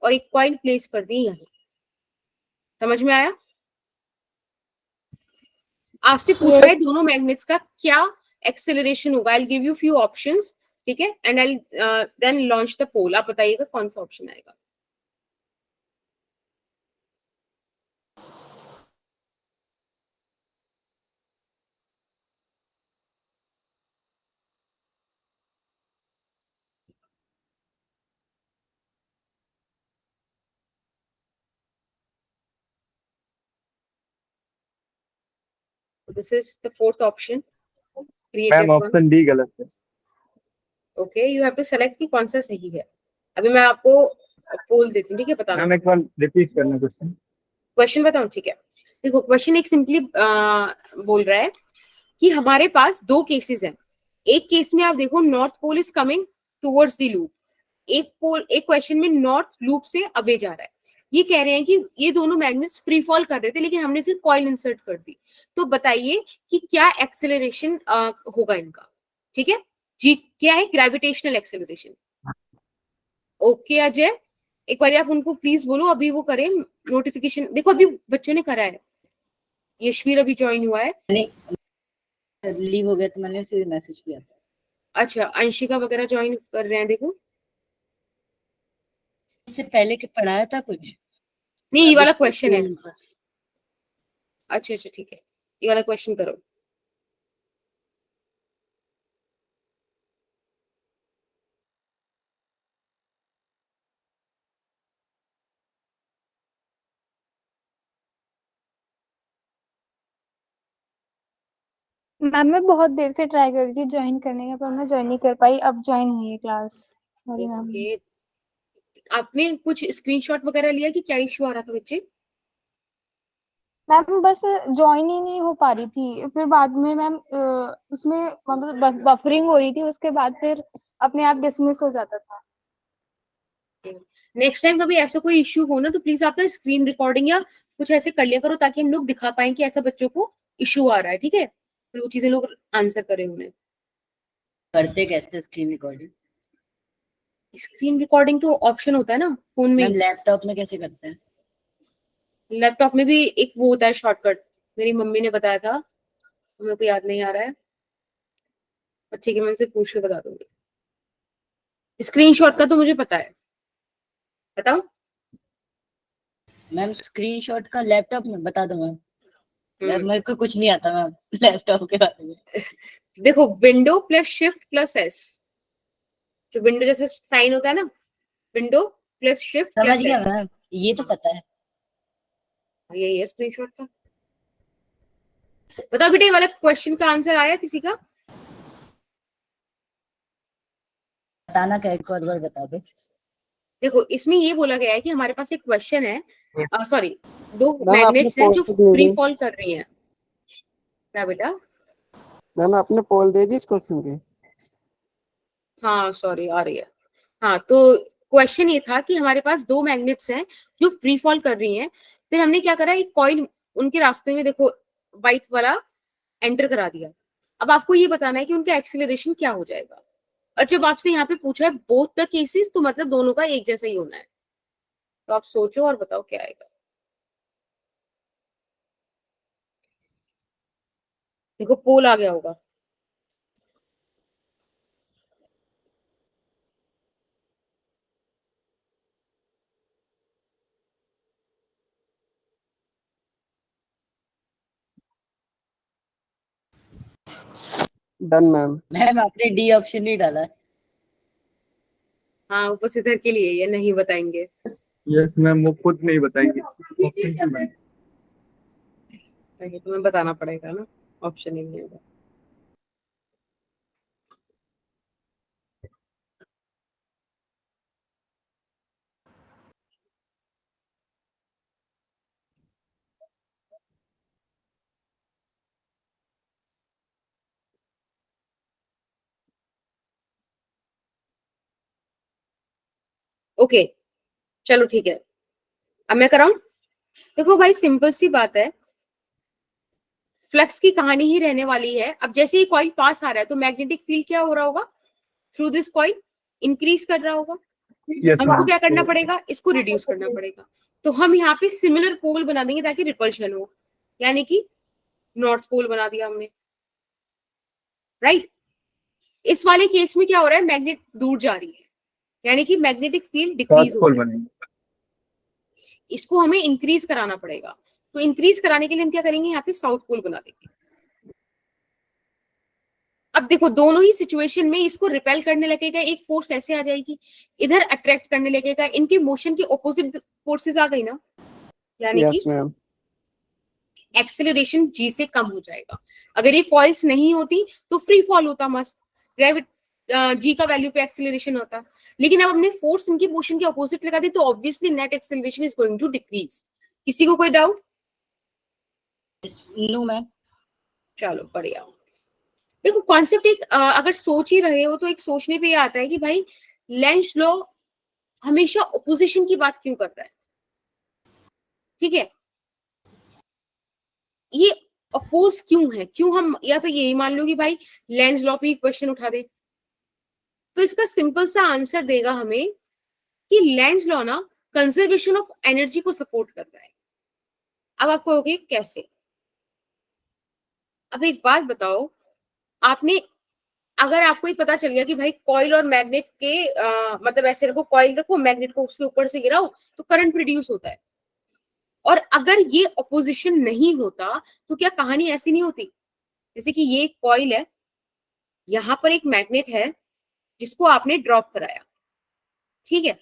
और एक कॉइल प्लेस कर दी यहां। समझ में आया? आपसे पूछा है यस। दोनों मैग्नेट्स का क्या एक्सेलरेशन होगा। I give you few options, ठीक है, and I then launch the poll. आप बताइएगा कौन सा ऑप्शन आएगा। This is the fourth option, correct ma'am that one. Option D गलत है। Okay, you have to select कि कौन सा सही है। अभी मैं आपको पोल देती हूँ, ठीक है, बताना। मैम एक बार रिपीट करना क्वेश्चन। क्वेश्चन बताऊं? ठीक है, देखो क्वेश्चन एक सिंपली बोल रहा है कि हमारे पास 2 केसेस हैं। एक केस में आप देखो north pole is coming towards the loop, एक क्वेश्चन में नॉर्थ लूप से अवे जा रहा है। ये कह रहे हैं कि ये दोनों मैग्नेट्स फ्री फॉल कर रहे थे, लेकिन हमने फिर कॉइल इंसर्ट कर दी। तो बताइए कि क्या एक्सेलरेशन होगा इनका। ठीक है जी, क्या है? Gravitational acceleration. ओके अजय, एक बार आप उनको प्लीज बोलो अभी वो करें नोटिफिकेशन। देखो अभी बच्चों ने करा है, यशवीर अभी ज्वाइन हुआ है। लीव हो गया तो मैंने उसे मैसेज किया था। अच्छा, अंशिका वगैरह ज्वाइन कर रहे हैं, देखो। इससे पहले के पढ़ाया था कुछ? नहीं, ये अभी वाला तो क्वेश्चन है। स्कूल- अच्छा अच्छा ठीक है, ये वाला क्वेश्चन करो। मैम मैं बहुत देर से ट्राई कर रही थी ज्वाइन करने का, पर मैं ज्वाइन नहीं कर पाई। अब ज्वाइन हुई है क्लास। Sorry ma'am. ओके, आपने कुछ स्क्रीनशॉट वगैरह लिया कि क्या इशू आ रहा था बच्चे? मैम बस ज्वाइन ही नहीं हो पा रही थी, फिर बाद में मैम उसमें मतलब बफरिंग हो रही थी, उसके बाद फिर अपने आप डिसमिस हो जाता था। नेक्स्ट टाइम कभी ऐसा कोई इश्यू हो ना तो प्लीज आप ना स्क्रीन रिकॉर्डिंग या कुछ ऐसे कर लिया करो, ताकि हम लोग दिखा पाए कि ऐसा बच्चों को इश्यू आ रहा है, ठीक है? फिर वो चीजें लोग आंसर करें उन्हें। करते कैसे स्क्रीन रिकॉर्डिंग? स्क्रीन रिकॉर्डिंग तो ऑप्शन होता है ना फोन में। मैम लैपटॉप में कैसे करते हैं? लैपटॉप में भी एक वो होता है शॉर्टकट, मेरी मम्मी ने बताया था, मेरे को याद नहीं आ रहा है, पर ठीक है मैं उनसे पूछ के बता दूंगी। स्क्रीनशॉट का तो मुझे पता है, बताओ। मैम स्क्रीनशॉट का लैपटॉप में बता दो मैम। हम्म, मेरे को कुछ नहीं आता मैम लैपटॉप के बारे में। देखो window plus shift plus S, जो विंडो जैसे साइन होता है ना, विंडो प्लस शिफ्ट समझ प्लस गया एस, मैम, ये तो पता है। यही है स्क्रीनशॉट का। बताओ बेटा, ये वाला क्वेश्चन का आंसर आया किसी का? बताना क्या, एक और बार बता दो। देखो इसमें ये बोला गया है कि हमारे पास एक क्वेश्चन है, सॉरी, दो मैम आपने मैग्नेट्स हैं पोल जो दे फ्री दी। फॉल कर रही हैं। क्या बेटा? मैम आपने पोल दे दी इस क्वेश्चन की। हाँ सॉरी, आ रही है। हाँ तो क्वेश्चन ये था कि हमारे पास दो मैग्नेट्स हैं जो फ्री फॉल कर रही हैं। फिर हमने क्या करा, एक कॉइन उनके रास्ते में, देखो वाइट वाला एंटर करा दिया। अब आपको ये बताना है कि उनका एक्सीलरेशन क्या हो जाएगा। और जब आपसे यहाँ पे पूछा है बोथ द केसेस, तो मतलब दोनों का एक जैसा ही होना है। तो आप सोचो और बताओ क्या आएगा। देखो पोल आ गया होगा। Done ma'am. मैम आपने डी ऑप्शन नहीं डाला है। हाँ ऊपर से इधर के लिए ये नहीं बताएंगे। यस मैम, वो खुद नहीं बताएंगे ऑप्शन क्यों मैम? ताकि तुम्हें बताना पड़ेगा ना, ऑप्शन ही नहीं होगा। ओके चलो ठीक है, अब मैं कराऊं। देखो भाई सिंपल सी बात है, फ्लक्स की कहानी ही रहने वाली है। अब जैसे ही कॉइल पास आ रहा है तो मैग्नेटिक फील्ड क्या हो रहा होगा, थ्रू दिस कॉइल इंक्रीज कर रहा होगा। यस हमको मैम। क्या करना पड़ेगा, इसको रिड्यूस करना पड़ेगा। तो हम यहाँ पे सिमिलर पोल बना देंगे ताकि रिपल्शन हो, यानी कि नॉर्थ पोल बना दिया हमने, राइट। इस वाले केस में क्या हो रहा है, मैग्नेट दूर जा रही है, यानी कि मैग्नेटिक फील्ड डिक्रीज सात हो पोल रही है। बनेंगे। इसको हमें इंक्रीज कराना पड़ेगा। तो इंक्रीज कराने के लिए हम क्या करेंगे, यहाँ पे साउथ पोल बना देंगे। अब देखो दोनों ही सिचुएशन में इसको रिपेल करने लगेगा, एक फोर्स ऐसे आ जाएगी, इधर अट्रैक्ट करने लगेगा, इनकी मोशन की ऑपोजिट फोर्सेस आ गई ना, यानी यस कि मैम। एक्सेलरेशन जी से कम हो जाएगा। अगर ये कॉइल्स नहीं होती तो फ्री फॉल होता मस्त, ग्रेविट जी का वैल्यू पे एक्सेलरेशन होता। लेकिन अब हमने फोर्स इनकी मोशन के ऑपोजिट लगा दी, तो obviously net acceleration is going to decrease. किसी को कोई डाउट? No ma'am. चलो बढ़िया। देखो कॉन्सेप्ट एक अगर सोच ही रहे हो तो एक सोचने पे ये आता है कि भाई लेंस लॉ हमेशा ऑपोजिशन की बात क्यों कर रहा है, ठीक है? ये अपोज क्यों है, क्यों हम या तो यही मान लो कि भाई लेंस लॉ पे क्वेश्चन उठा दे। तो इसका सिंपल सा आंसर देगा हमें कि लेंस लॉ ना कंजर्वेशन ऑफ एनर्जी को सपोर्ट कर रहा है। अब आपको कहोगे कैसे? अब एक बात बताओ, आपने अगर आपको ही पता चल गया कि भाई कॉइल और मैग्नेट के मतलब ऐसे रखो, कॉइल रखो, मैग्नेट को उसके ऊपर से गिराओ तो करंट प्रोड्यूस होता है। और अगर ये ऑपोजिशन नहीं होता तो क्या कहानी ऐसी नहीं होती? जैसे कि ये एक कॉइल है, यहां पर एक मैग्नेट है जिसको आपने ड्रॉप कराया, ठीक है।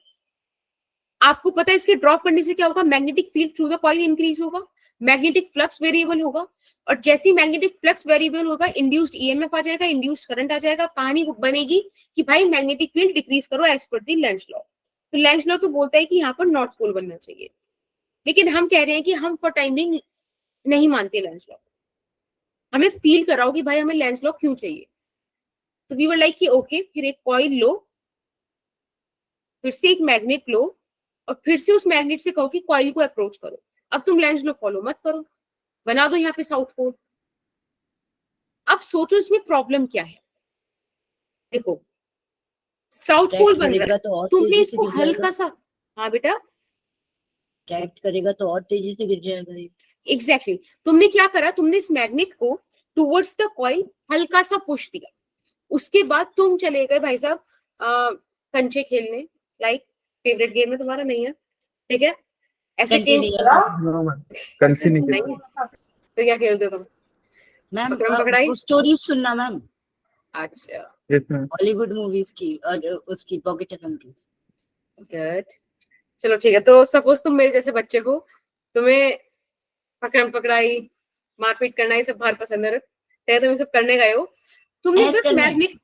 आपको पता है इसके ड्रॉप करने से क्या होगा? Magnetic field through the coil increase होगा, मैग्नेटिक फ्लक्स वेरिएबल होगा, और जैसे ही मैग्नेटिक फ्लक्स वेरिएबल होगा इंड्यूस्ड ईएमएफ आ जाएगा, इंड्यूस्ड करंट आ जाएगा। कहानी बनेगी कि भाई मैग्नेटिक फील्ड डिक्रीज करो as per the Lenz law. तो लेंज लॉ तो बोलता है कि यहाँ पर नॉर्थ पोल बनना चाहिए, लेकिन हम कह रहे हैं कि हम फॉर टाइमिंग नहीं मानते लेंज लॉ। हमें फील कराओ कि भाई हमें लेंज लॉ क्यों चाहिए। तो वी वर लाइक कि ओके, फिर एक कॉइल लो, फिर से एक मैग्नेट लो, और फिर से उस मैग्नेट से कहो कि कॉइल को अप्रोच करो। अब तुम लेंज लॉ फॉलो मत करो, बना दो यहाँ पे साउथ पोल। अब सोचो इसमें प्रॉब्लम क्या है। देखो साउथ पोल बन रहा है, तो और तुमने तेजी से इसको गिर जाएगा। हल्का सा, हाँ बेटा ट्रैक्ट करेगा तो और तेजी से गिर जाएगा ये। एग्जैक्टली तुमने क्या करा, तुमने इस मैग्नेट को टुवर्ड्स द कॉइल हल्का सा पुश दिया। उसके बाद तुम चले गए भाई साहब कंचे खेलने, लाइक फेवरेट गेम है तुम्हारा, नहीं है ठीक है, ऐसे कंचे गेम नो मैम, कंची नहीं नहीं खेलते। है तो क्या खेलते हो तुम? मैम पकड़म पकड़ाई? वो स्टोरीज सुनना मैम, अच्छा यस मैम। हॉलीवुड मूवीज की और उसकी पॉकेट एफएम की। गुड, चलो ठीक है। तो सपोज तुम मेरे जैसे बच्चे हो, तुम्हें पकड़म पकड़ाई, मारपीट करना, ये सब बाहर पसंद है, तुम ये सब करने गए हो, तुमने ऐस बस करना है। मैग्नेट,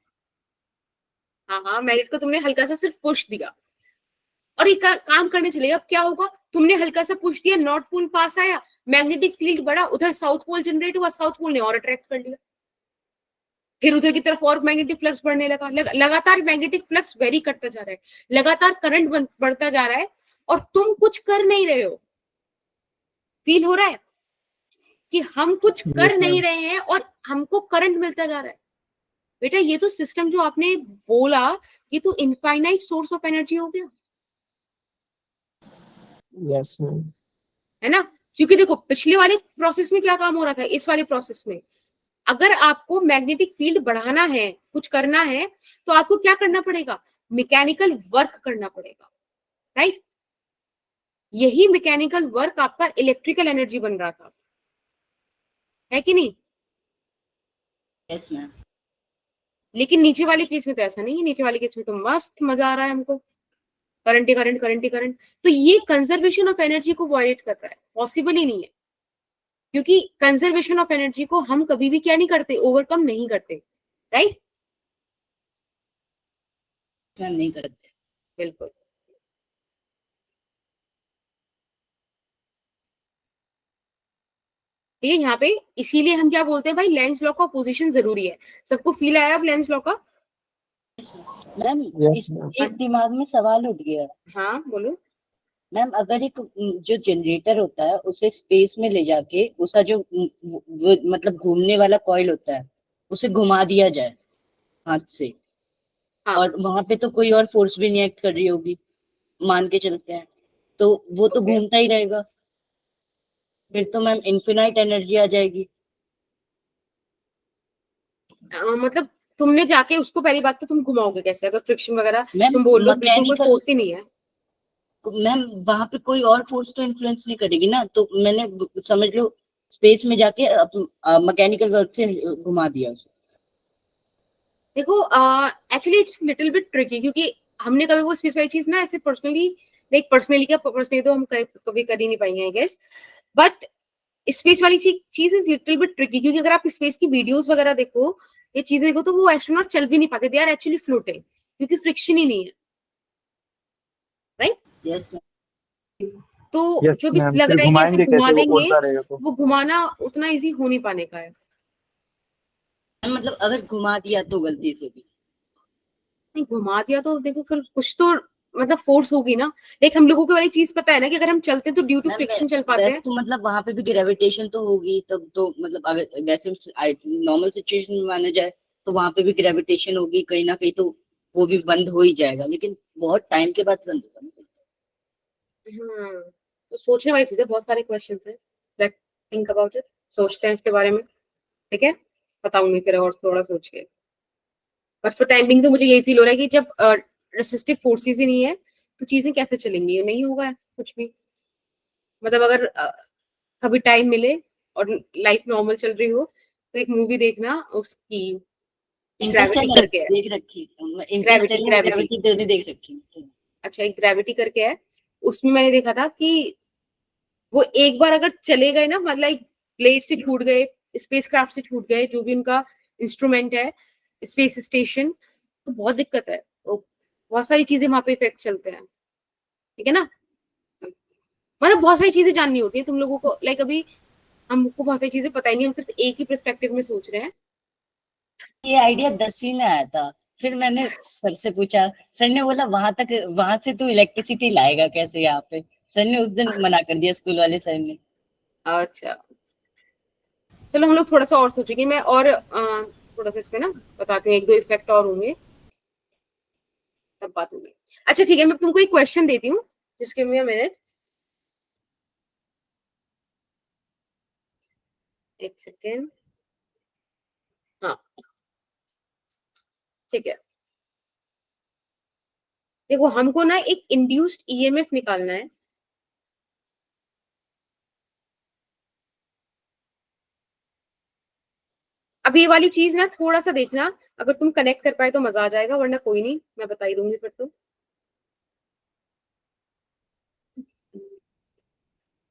हाँ मैग्नेट को तुमने हल्का सा सिर्फ पुश दिया और ये काम करने चलेगा। अब क्या होगा, तुमने हल्का सा पुश दिया, नॉर्थ पोल पास आया, मैग्नेटिक फील्ड बढ़ा, उधर साउथ पोल जनरेट हुआ, साउथ पोल ने और अट्रैक्ट कर लिया, फिर उधर की तरफ और मैग्नेटिक फ्लक्स बढ़ने लगा। लगातार मैग्नेटिक फ्लक्स वेरी करता जा रहा है, लगातार करंट बढ़ता जा रहा है, और तुम कुछ कर नहीं रहे हो। फील हो रहा है कि हम कुछ कर नहीं रहे हैं और हमको करंट मिलता जा रहा है। बेटा ये तो सिस्टम जो आपने बोला, ये तो इनफाइनाइट सोर्स ऑफ एनर्जी हो गया, यस मैम। है ना। क्योंकि देखो पिछले वाले प्रोसेस में क्या काम हो रहा था, इस वाले प्रोसेस में अगर आपको मैग्नेटिक फील्ड बढ़ाना है, कुछ करना है, तो आपको क्या करना पड़ेगा? मैकेनिकल वर्क करना पड़ेगा, राइट। यही मैकेनिकल वर्क आपका इलेक्ट्रिकल एनर्जी बन रहा था, है कि नहीं? Yes ma'am. लेकिन नीचे वाले केस में तो ऐसा नहीं है, नीचे वाले केस में तो मस्त मजा आ रहा है हमको, करंट ही करंट, करंट ही करंट। तो ये कंजर्वेशन ऑफ एनर्जी को वायलेट कर रहा है, पॉसिबल ही नहीं है। क्योंकि कंजर्वेशन ऑफ एनर्जी को हम कभी भी क्या नहीं करते, ओवरकम नहीं करते, राइट। मैम नहीं करते। बिल्कुल। ठीक है, यहाँ पे इसीलिए हम क्या बोलते हैं भाई, लेंज लॉ का पोजीशन जरूरी है। सबको फील आया अब लेंज लॉ का? Ma'am yes ma'am. एक दिमाग में सवाल उठ गया। हाँ बोलो। मैम अगर एक जो जनरेटर होता है उसे स्पेस में ले जाके उसका जो मतलब घूमने वाला कॉइल होता है उसे घुमा दिया जाए हाथ से, हाँ। और वहां पे तो कोई और फोर्स भी नहीं एक्ट कर रही होगी, मान के चलते हैं, तो वो तो Okay. घूमता ही रहेगा, फिर तो मैम इन्फिनाइट एनर्जी आ जाएगी। मतलब तुमने जाके उसको, पहली बात तो तुम घुमाओगे कैसे अगर फ्रिक्शन वगैरह, मैम तुम बोल रहे हो बिल्कुल कोई मैकेनिकल, फोर्स ही नहीं है। मैम वहां पे कोई और फोर्स तो इन्फ्लुएंस नहीं करेगी ना, तो मैंने समझ लो स्पेस में जाके मैकेनिकल वर्क से घुमा दिया उसे। देखो actually it's little bit tricky, क्योंकि हमने कभी वो स्पेसिफाई चीज ना ऐसे पर्सनली, लाइक पर्सनली तो हम कभी कर ही नहीं पाएंगे आई गेस, बट स्पेस वाली चीज इज लिटिल बिट ट्रिकी। क्योंकि अगर आप स्पेस की वीडियोस वगैरह देखो, ये चीजें देखो, तो वो एस्ट्रोनॉट चल भी नहीं पाते, दे आर एक्चुअली फ्लोटिंग, क्योंकि फ्रिक्शन ही नहीं है, राइट। Yes ma'am. तो यस जो भी मैम, लग फिर रहा है कि ऐसे घुमाएंगे घुमा कैसे? वो देंगे, उड़ता रहेगा तो। वो घुमाना उतना इजी हो नहीं पाने का है। मतलब अगर घुमा दिया तो गलती से भी, नहीं घुमा दिया तो देखो फिर कुछ तो मतलब फोर्स होगी ना। लाइक हम लोगों को वाली चीज पता है ना कि अगर हम चलते हैं तो ड्यू टू फ्रिक्शन चल पाते वैसे हैं। तो मतलब वहां पे भी ग्रेविटेशन तो होगी, तब तो मतलब अगर वैसे नॉर्मल सिचुएशन में माना जाए तो वहां पे भी ग्रेविटेशन होगी कहीं ना कहीं, तो वो भी बंद हो ही जाएगा, लेकिन बहुत टाइम के बाद बंद होगा। तो सोचने वाली चीज है, बहुत सारे क्वेश्चन है। लेट थिंक अबाउट इट, सोचते हैं इसके बारे में, ठीक है? बताऊंगी फिर और थोड़ा सोच के। बट फॉर टाइम बिंग तो मुझे यही फील हो रहा है कि जब रेसिस्टिव फोर्सेस ही नहीं है तो चीजें कैसे चलेंगी, नहीं होगा कुछ भी। मतलब अगर कभी टाइम मिले और लाइफ नॉर्मल चल रही हो तो एक मूवी देखना, उसकी ग्रेविटी इंटरस्टेलर करके है। देख रखी, ग्रेविटी इंटरस्टेलर ग्रेविटी ग्रेविटी दोनों देख रखी है। अच्छा, एक ग्रेविटी करके है, उसमें मैंने देखा था कि वो एक बार अगर चले गए ना, मतलब एक प्लेट से छूट गए, स्पेसक्राफ्ट से छूट गए, जो भी उनका इंस्ट्रूमेंट है, स्पेस स्टेशन, तो बहुत दिक्कत है। तो बहुत सारी चीजें वहां पे इफेक्ट चलते हैं, ठीक है ना? मतलब बहुत सारी चीजें जाननी होती है तुम लोगों को, लाइक अभी हमको बहुत सारी चीजें पता ही नहीं, हम सिर्फ एक ही पर्सपेक्टिव में सोच रहे हैं। ये आइडिया 10वीं में आया था, फिर मैंने सर से पूछा, सर ने बोला वहां से तू इलेक्ट्रिसिटी लाएगा कैसे यहाँ पे। सर ने उस दिन मना कर दिया, स्कूल वाले सर ने। अच्छा, चलो हम लोग थोड़ा सा और सोचेंगे। मैं और थोड़ा सा इस पे ना बताती हूँ, एक दो इफेक्ट और होंगे तब बात होगी। अच्छा ठीक है, मैं तुमको एक क्वेश्चन देती हूँ, जिसके में मिनट, एक सेकेंड। हाँ ठीक है, देखो हमको ना एक इंड्यूस्ड ईएमएफ निकालना है। अब ये वाली चीज ना थोड़ा सा देखना, अगर तुम कनेक्ट कर पाए तो मजा आ जाएगा, वरना कोई नहीं, मैं बता ही दूंगी फिर तो।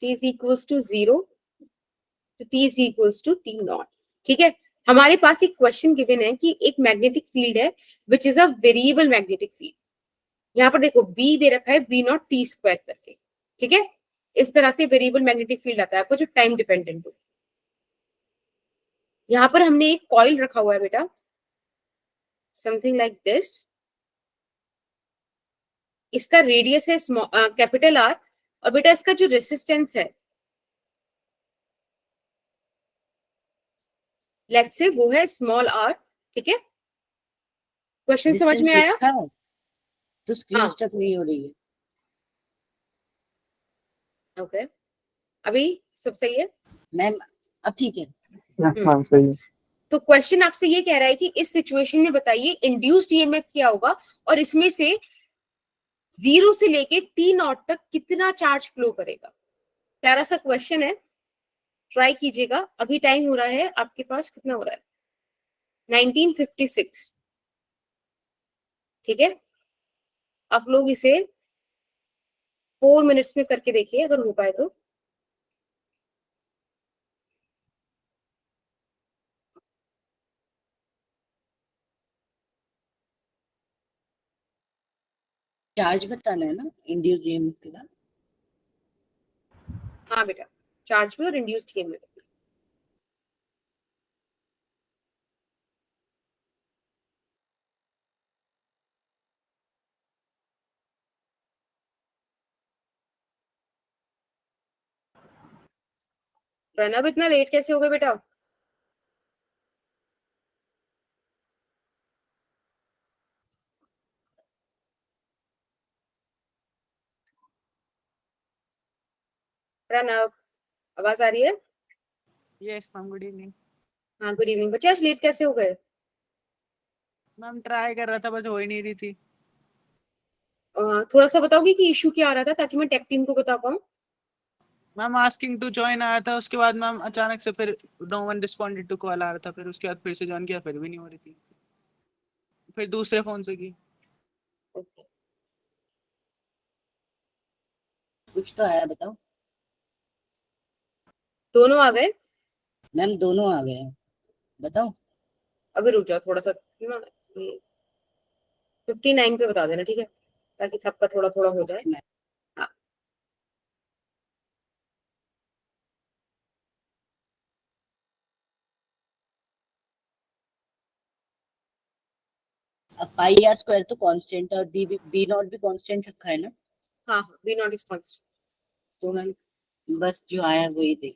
t is equals to 0 तो t is equals to t not, ठीक है? हमारे पास एक क्वेश्चन गिवन है कि एक मैग्नेटिक फील्ड है which is a variable magnetic field. यहाँ पर देखो बी दे रखा है बी नॉट टी स्क्वायर करके, ठीक है? इस तरह से वेरिएबल मैग्नेटिक फील्ड आता है आपको, जो टाइम डिपेंडेंट हो। यहाँ पर हमने एक कॉइल रखा हुआ है बेटा, समथिंग लाइक दिस। इसका रेडियस है कैपिटल आर, और बेटा इसका जो रेसिस्टेंस है, लेट्स से वो है स्मॉल आर, ठीक है? क्वेश्चन समझ डिस्टेंस में आया? लिखा है तो स्क्रीन हाँ स्टक नहीं हो रही है। ओके, अभी सब सही है? मैम अब ठीक है। हाँ सही है। तो क्वेश्चन आपसे ये कह रहा है कि इस सिचुएशन में बताइए इंड्यूस्ड ईएमएफ क्या होगा, और इसमें से 0 से लेके टी नॉट तक कितना चार्ज फ्लो करेगा। प्यारा सा क्वेश्चन है, ट्राई कीजिएगा। अभी टाइम हो रहा है आपके पास, कितना हो रहा है? 1956, ठीक है? आप लोग इसे 4 मिनट्स में करके देखिए, अगर हो पाए तो। चार्ज बताना है ना इंड्यूस ईएमएफ के बाद। हाँ बेटा, चार्ज में और इंड्यूस्ड ईएमएफ। प्रणब इतना लेट कैसे हो गए बेटा? प्रणब, आवाज आ रही है? Yes ma'am, good evening. हाँ गुड इवनिंग बच्चे, आज लेट कैसे हो गए? मैम ट्राई कर रहा था, बस हो ही नहीं रही थी। थोड़ा सा बताओगे कि इशू क्या आ रहा था, ताकि मैं टेक टीम को बता पाऊँ। मैम आस्किंग टू जॉइन आया था, उसके बाद मैम अचानक से फिर no one responded to call आ रहा था, फिर उसके बाद फिर से ज्वाइन किया, फिर भी नहीं हो रही थी, फिर दूसरे फोन से की। कुछ तो आया, बताओ। दोनों आ गए? मैम दोनों आ गए हैं, बताओ। अभी रुक जाओ थोड़ा सा ना, 59 पे बता देना, ठीक है? ताकि सबका थोड़ा थोड़ा हो जाए। Okay ma'am. हाँ अब पाई आर स्क्वायर तो कांस्टेंट है, और बी नॉट भी कांस्टेंट रखा है ना। हाँ हाँ, बी नॉट इज कांस्टेंट। तो मैम बस जो आया वही देख।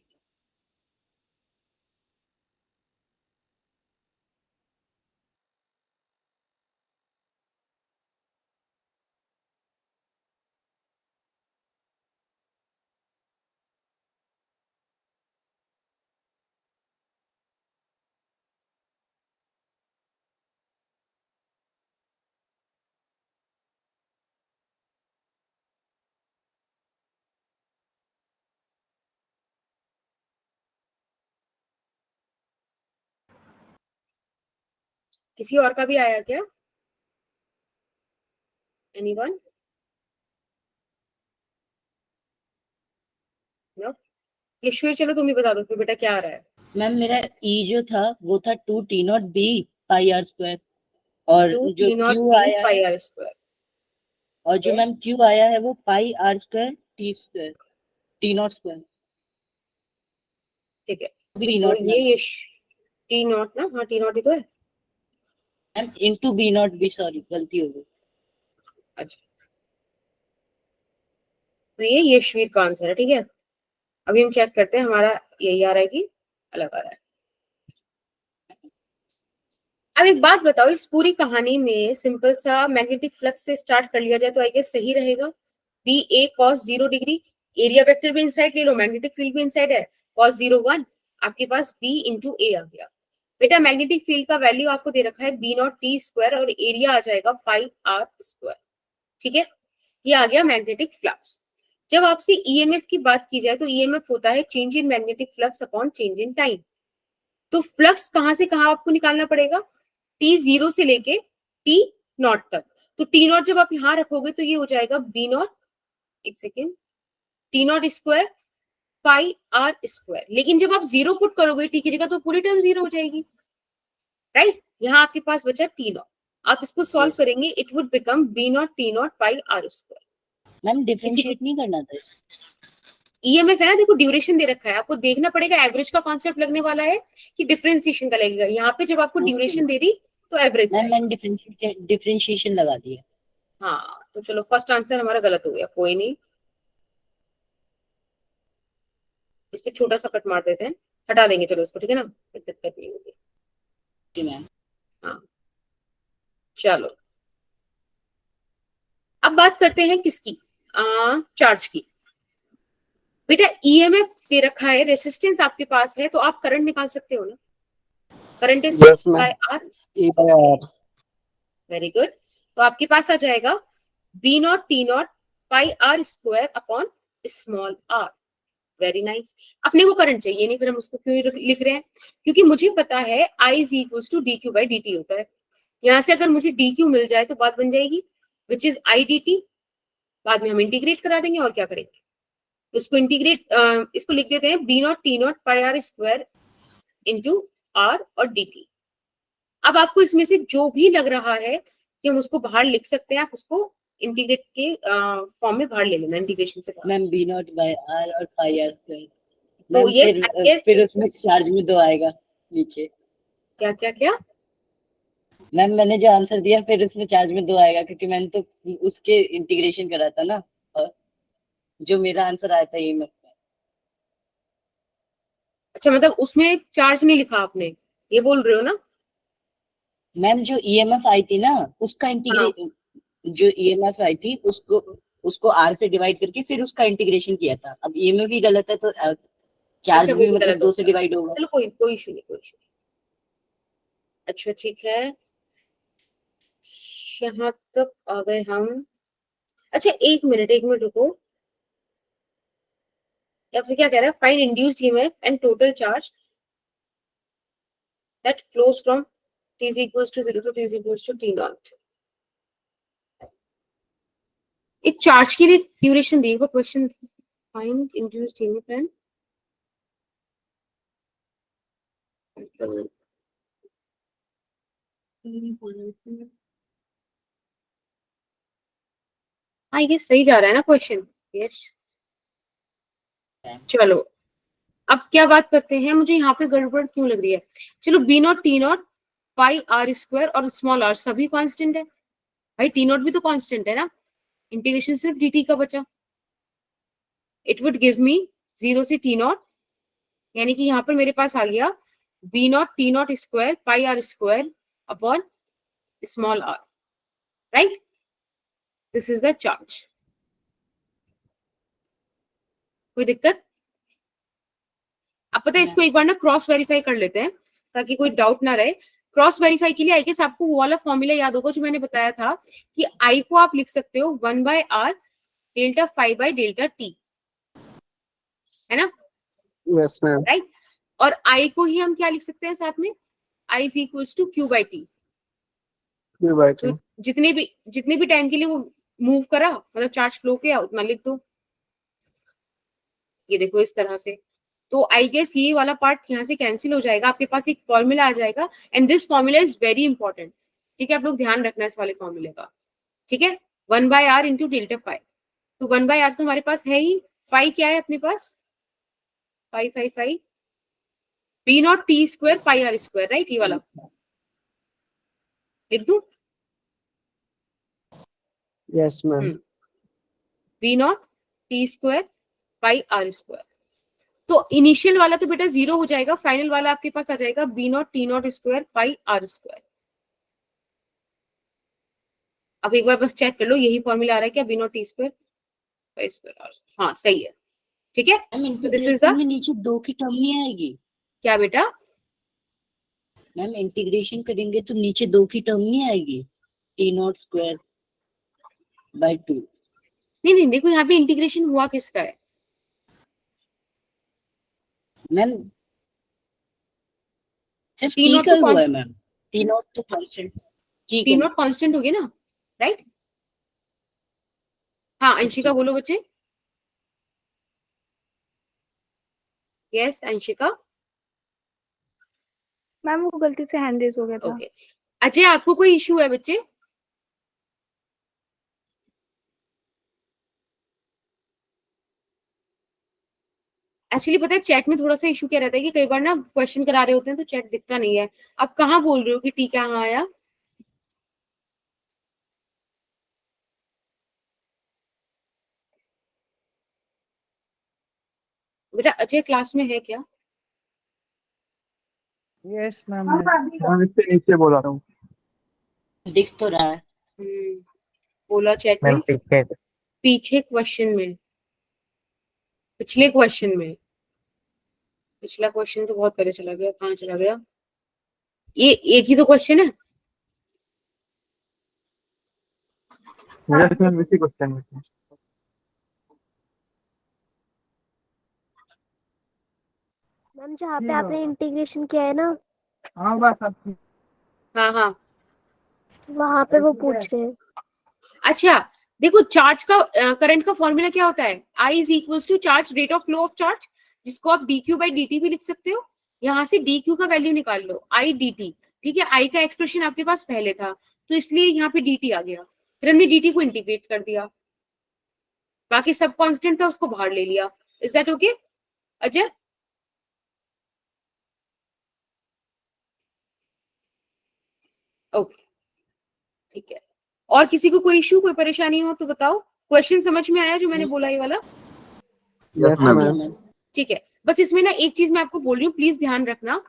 किसी और का भी आया क्या? एनीवन? नो? ईश्वर चलो तुम ही बता दो फिर बेटा क्या आ रहा है। मैम मेरा ई जो था वो था 2 T naught B pi R square, और 2 जो T नॉट क्यू B आया पाई है, आर स्क्वायर। और जो मैम क्यू आया है वो pi R square T square, T naught square, ठीक है, बी तो नॉट ये T नॉट ना, हाँ T नॉट ही तो है। Ma'am into B naught B, sorry गलती हो गई। अच्छा, तो ये यशवीर का आंसर है। ठीक है, अभी हम चेक करते हैं हमारा यही आ रहा है कि अलग आ रहा है। अब एक बात बताओ, इस पूरी कहानी में सिंपल सा मैग्नेटिक फ्लक्स से स्टार्ट कर लिया जाए तो आई गेस सही रहेगा। बी ए cos 0 डिग्री, एरिया वेक्टर भी इनसाइड ले लो, मैग्नेटिक फील्ड भी इनसाइड है, cos 0 1, आपके पास B इंटू ए आ गया। बेटा मैग्नेटिक फील्ड का वैल्यू आपको दे रखा है बी नॉट टी स्क्वायर और एरिया आ जाएगा पाई आर स्क्वायर। ठीक है, ये आ गया मैग्नेटिक फ्लक्स। जब आपसे ईएमएफ की बात की जाए तो ईएमएफ होता है change in magnetic flux upon change in time. तो फ्लक्स कहां से कहां आपको निकालना पड़ेगा? टी जीरो से लेके टी नॉट तक। तो टी नॉट जब आप यहां रखोगे तो ये हो जाएगा बी नॉट, एक second, T naught square pi R square. लेकिन जब आप जीरो पुट करोगे टी की जगह तो पूरी टर्म जीरो हो जाएगी, राइट? यहाँ आपके पास बचा टी नॉट, आप इसको सॉल्व करेंगे, it would become B naught T naught pi R square. Ma'am differentiate नहीं करना था। ईएमएफ है ना, देखो ड्यूरेशन दे रखा है, आपको देखना पड़ेगा एवरेज का कॉन्सेप्ट लगने वाला है कि डिफरेंशिएशन का लगेगा। यहाँ पे जब आपको ड्यूरेशन दे दी तो एवरेज मैम है। मैंने डिफरेंशिएशन लगा दिया। हाँ, तो चलो फर्स्ट आंसर हमारा गलत हो गया, कोई नहीं, इस पे छोटा सा कट मार देते हैं, हटा देंगे चलो इसको, ठीक है ना, फिर दिक्कत नहीं होगी। जी मैम। हाँ चलो, अब बात करते हैं किसकी, चार्ज की। बेटा ईएमएफ दे रखा है, रेसिस्टेंस आपके पास है, तो आप करंट निकाल सकते हो ना। Current is Yes, ma'am. By R. E by R. Very good, तो आपके पास आ जाएगा B naught T naught pi R square upon small R. Very nice. अपने को करंट चाहिए नहीं, फिर हम उसको क्यों लिख रहे हैं? क्योंकि मुझे पता है I is equals to D Q by D T होता है। यहाँ से अगर मुझे डी क्यू मिल जाए तो बात बन जाएगी, which is I D T. बाद में हम इंटीग्रेट करा देंगे और क्या करेंगे, इसको इंटीग्रेट, इसको लिख देते हैं B naught T naught pi R square into R और डी टी। अब आपको इसमें से जो भी लग रहा है कि हम उसको बाहर लिख सकते हैं, आप उसको इंटीग्रेट के फॉर्म में बाहर ले लेना, इंटीग्रेशन से बाहर। Ma'am B naught by R और पाई आर स्क्वायर। तो मैम यस फिर उसमें चार्ज में 2 आएगा नीचे। क्या क्या क्या? मैम मैंने जो आंसर दिया फिर उसमें चार्ज में 2 आएगा, क्योंकि मैंने तो उसके इंटीग्रेशन करा था ना, और जो मेरा आंसर आया था ये में। अच्छा, मतलब उसमें चार्ज नहीं लिखा आपने, ये बोल रहे हो ना? मैम जो ईएमएफ आई थी ना उसका इंटीग्रेशन, जो ईएमएफ आई थी उसको आर से डिवाइड करके फिर उसका इंटीग्रेशन किया था। अब ईएमएफ भी गलत है तो चार्ज अच्छा, वो भी भी मतलब गलत 2 से होगा। डिवाइड होगा। चलो कोई कोई इशू नहीं, कोई इशू नहीं। अच्छा ठीक है, यहाँ तक आ गए हम। अच्छा एक मिनट रुको, आपसे क्या कह रहा है? Find induced EMF and total charge that flows from t is equals to 0 to t is equals to t naught। एक चार्ज के लिए ड्यूरेशन देगा question, find induced EMF and I guess सही जा रहा है ना क्वेश्चन? यस। चलो अब क्या बात करते हैं, मुझे यहाँ पे गड़बड़ क्यों लग रही है? चलो B naught T naught pi R square और स्मॉल आर सभी कांस्टेंट है, भाई टी नॉट भी तो कांस्टेंट है ना, इंटीग्रेशन सिर्फ डी टी का बचा। इट वुड गिव मी 0 से टी नॉट, यानी कि यहाँ पर मेरे पास आ गया B naught T naught square pi R square upon small R, right? This is the charge. कोई दिक्कत? अब पता है, इसको एक बार ना क्रॉस वेरीफाई कर लेते हैं ताकि कोई डाउट ना रहे। क्रॉस वेरीफाई के लिए आई गेस आपको वो वाला फॉर्मूला याद होगा जो मैंने बताया था कि आई को आप लिख सकते हो 1 by R delta five by delta T, है ना? Yes, ma'am. राइट, और आई को ही हम क्या लिख सकते हैं साथ में, I is equals to Q by T. Rewriting. तो जितने भी टाइम के लिए वो मूव करा, मतलब चार्ज फ्लो किया, उतना लिख दो। ये देखो इस तरह से। तो आई गेस ये वाला पार्ट यहाँ से कैंसिल हो जाएगा, आपके पास एक फॉर्मूला आ जाएगा, and this formula is very important. ठीक है, आप लोग ध्यान रखना इस वाले फॉर्मूले का। ठीक है, 1/r इंटू डेल्टा फाई। तो 1/r तो हमारे पास है ही, फाई क्या है अपने पास, phi B naught T square pi R square, right, ये वाला लिख दूं, Yes, ma'am. B naught T square pi R square. तो इनिशियल वाला तो बेटा 0 हो जाएगा, फाइनल वाला आपके पास आ जाएगा B naught T naught square pi R square. अब एक बार बस चेक कर लो, यही फॉर्मूला आ रहा है क्या, B naught T square pi square R. हाँ सही है, ठीक है। Ma'am So this is integration the- में नीचे 2 की टर्म नहीं आएगी? क्या बेटा, मैम इंटीग्रेशन करेंगे तो नीचे 2 की टर्म नहीं आएगी, टी नॉट स्क्वायर बाय 2? नहीं देखो यहाँ पे इंटीग्रेशन हुआ किसका है, मैम सिर्फ टी टी नॉट का तो हुआ है constant- मैम, टी नॉट तो कांस्टेंट, ठीक टी है। नॉट कांस्टेंट हो गया ना, राइट। हाँ अंशिका बोलो बच्चे। यस अंशिका। मैम वो गलती से हैंड रेज हो गया था। ओके अजय, आपको कोई इशू है बच्चे? एक्चुअली पता है चैट में थोड़ा सा इशू क्या रहता है कि कई बार ना क्वेश्चन करा रहे होते हैं तो चैट दिखता नहीं है। आप कहाँ बोल रहे हो कि टी कहाँ आया? बेटा अजय क्लास में है क्या? Yes ma'am. मैं इससे नीचे बोला रहा हूँ। दिख तो रहा है। बोला चैट मैम में पीछे पीछे क्वेश्चन में, पिछले क्वेश्चन में, पिछला क्वेश्चन तो बहुत पहले चला गया, कहाँ चला गया? ये एक ही तो क्वेश्चन है। यस मैम, इसी क्वेश्चन में था। मैम जहाँ पे आपने इंटीग्रेशन किया है ना, हाँ बस आप हाँ वहां पे वो पूछ रहे हैं। अच्छा देखो, चार्ज का करंट का फॉर्मूला क्या होता है, I is equals to charge rate of flow of charge, जिसको आप dq बाई dt भी लिख सकते हो। यहाँ से dq का वैल्यू निकाल लो, आई dt। ठीक है, आई का एक्सप्रेशन आपके पास पहले था तो इसलिए यहाँ पे dt आ गया, फिर हमने dt को इंटीग्रेट कर दिया, बाकी सब कांस्टेंट था उसको बाहर ले लिया। Is that okay Ajay? Okay ठीक है। और किसी को कोई इशू कोई परेशानी हो तो बताओ। क्वेश्चन समझ में आया जो मैंने बोला ये वाला? Yes, ma'am. ठीक है, बस इसमें ना एक चीज मैं आपको बोल रही हूँ, प्लीज ध्यान रखना,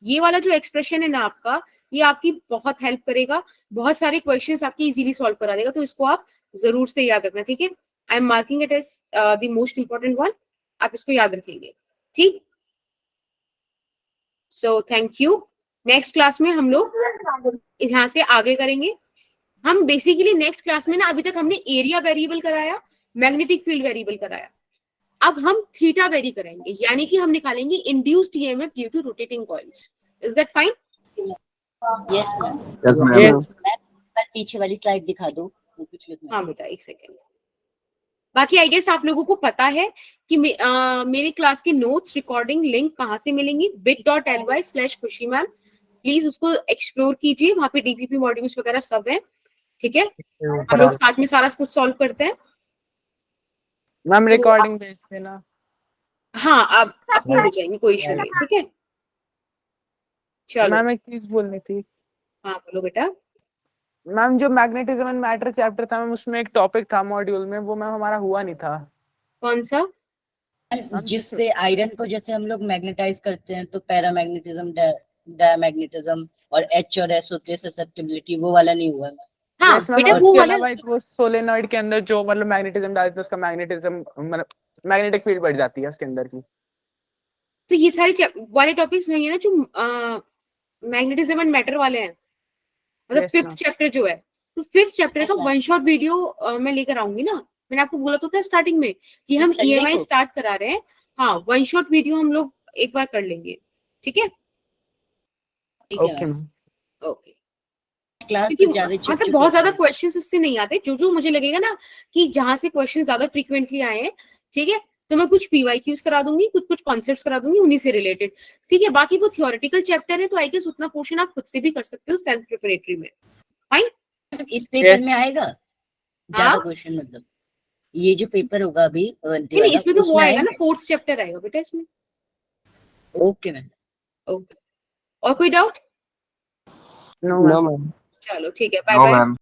ये वाला जो एक्सप्रेशन है ना आपका, ये आपकी बहुत हेल्प करेगा, बहुत सारे क्वेश्चंस आपके इजीली सॉल्व करा देगा, तो इसको आप जरूर से याद रखना। ठीक है, I am marking it as the most important one, आप इसको याद रखेंगे। ठीक, so thank you. Next class में हम लोग यहाँ से आगे करेंगे। हम बेसिकली नेक्स्ट क्लास में ना, अभी तक हमने एरिया वेरिएबल कराया, मैग्नेटिक फील्ड वेरिएबल कराया, अब हम थीटा वेरी करेंगे, यानी कि हम निकालेंगे induced EMF due to rotating coils. Is that fine? Yes ma'am. Yes, ma'am. Ma'am पीछे वाली स्लाइड दिखा दो तो कुछ लिखना हाँ बेटा एक सेकेंड। बाकी आई गेस आप लोगों को पता है कि मेरी क्लास की नोट्स रिकॉर्डिंग लिंक कहाँ से मिलेंगी, bit.ly/खुशी मैम, प्लीज उसको एक्सप्लोर कीजिए, वहाँ पे डीपीपी मॉड्यूल्स वगैरह सब है। ठीक है, हम लोग साथ में सारा कुछ सॉल्व करते हैं। मैम रिकॉर्डिंग भेज देना। हाँ अब अपलोड हो जाएंगे, कोई इशू नहीं। ठीक है चलो, मैम एक चीज बोलनी थी। हाँ बोलो बेटा। मैम जो मैग्नेटिज्म एंड मैटर चैप्टर था मैम, उसमें एक टॉपिक था मॉड्यूल में, वो मैम हमारा हुआ नहीं था। कौन सा? है। जिससे आयरन को जैसे हम लोग मैग्नेटाइज करते हैं तो पैरामैग्नेटिज्म, डायमैग्नेटिज्म और एच और एस होते हैं ससेप्टिबिलिटी, वो वाला नहीं हुआ। हाँ Yes, मैम, बेटा और वो उसके वाला, अलावा एक वो सोलेनॉइड के अंदर जो मतलब मैग्नेटिज्म डालते हैं उसका मैग्नेटिज्म मतलब मैग्नेटिक फील्ड बढ़ जाती है उसके अंदर की। तो ये सारे वाले टॉपिक्स नहीं है ना जो मैग्नेटिज्म एंड मैटर वाले हैं, मतलब Yes, फिफ्थ ma'am. चैप्टर जो है, तो फिफ्थ चैप्टर का Yes, ma'am. One shot video मैं लेकर आऊंगी ना। मैंने आपको बोला तो था स्टार्टिंग में कि हम संडे ईएमआई को? स्टार्ट करा रहे हैं। हाँ वन शॉट वीडियो हम लोग एक बार कर लेंगे। ठीक है ठीक है okay ma'am. Ma'am. Okay class क्योंकि में ज्यादा चिप मतलब बहुत ज्यादा क्वेश्चंस उससे नहीं आते, जो जो मुझे लगेगा ना कि जहां से क्वेश्चन ज्यादा फ्रीक्वेंटली आए हैं, ठीक है, तो मैं कुछ पीवाईक्यूज करा दूंगी, कुछ कुछ कॉन्सेप्ट्स करा दूंगी उन्हीं से रिलेटेड, ठीक है। बाकी वो थियोरेटिकल चैप्टर है तो आई गेस उतना पोर्शन आप खुद से भी कर सकते हो सेल्फ प्रिपरेटरी में। इस पेपर में आएगा ज्यादा हाँ? क्वेश्चन, मतलब ये जो पेपर होगा अभी नहीं नहीं, इसमें तो वो उसमें आएगा ना, आएंगे? 4th चैप्टर आएगा बेटा इसमें। Okay ma'am. ओके, और कोई डाउट? No, ma'am. चलो ठीक है, बाय नो बाय। मैम।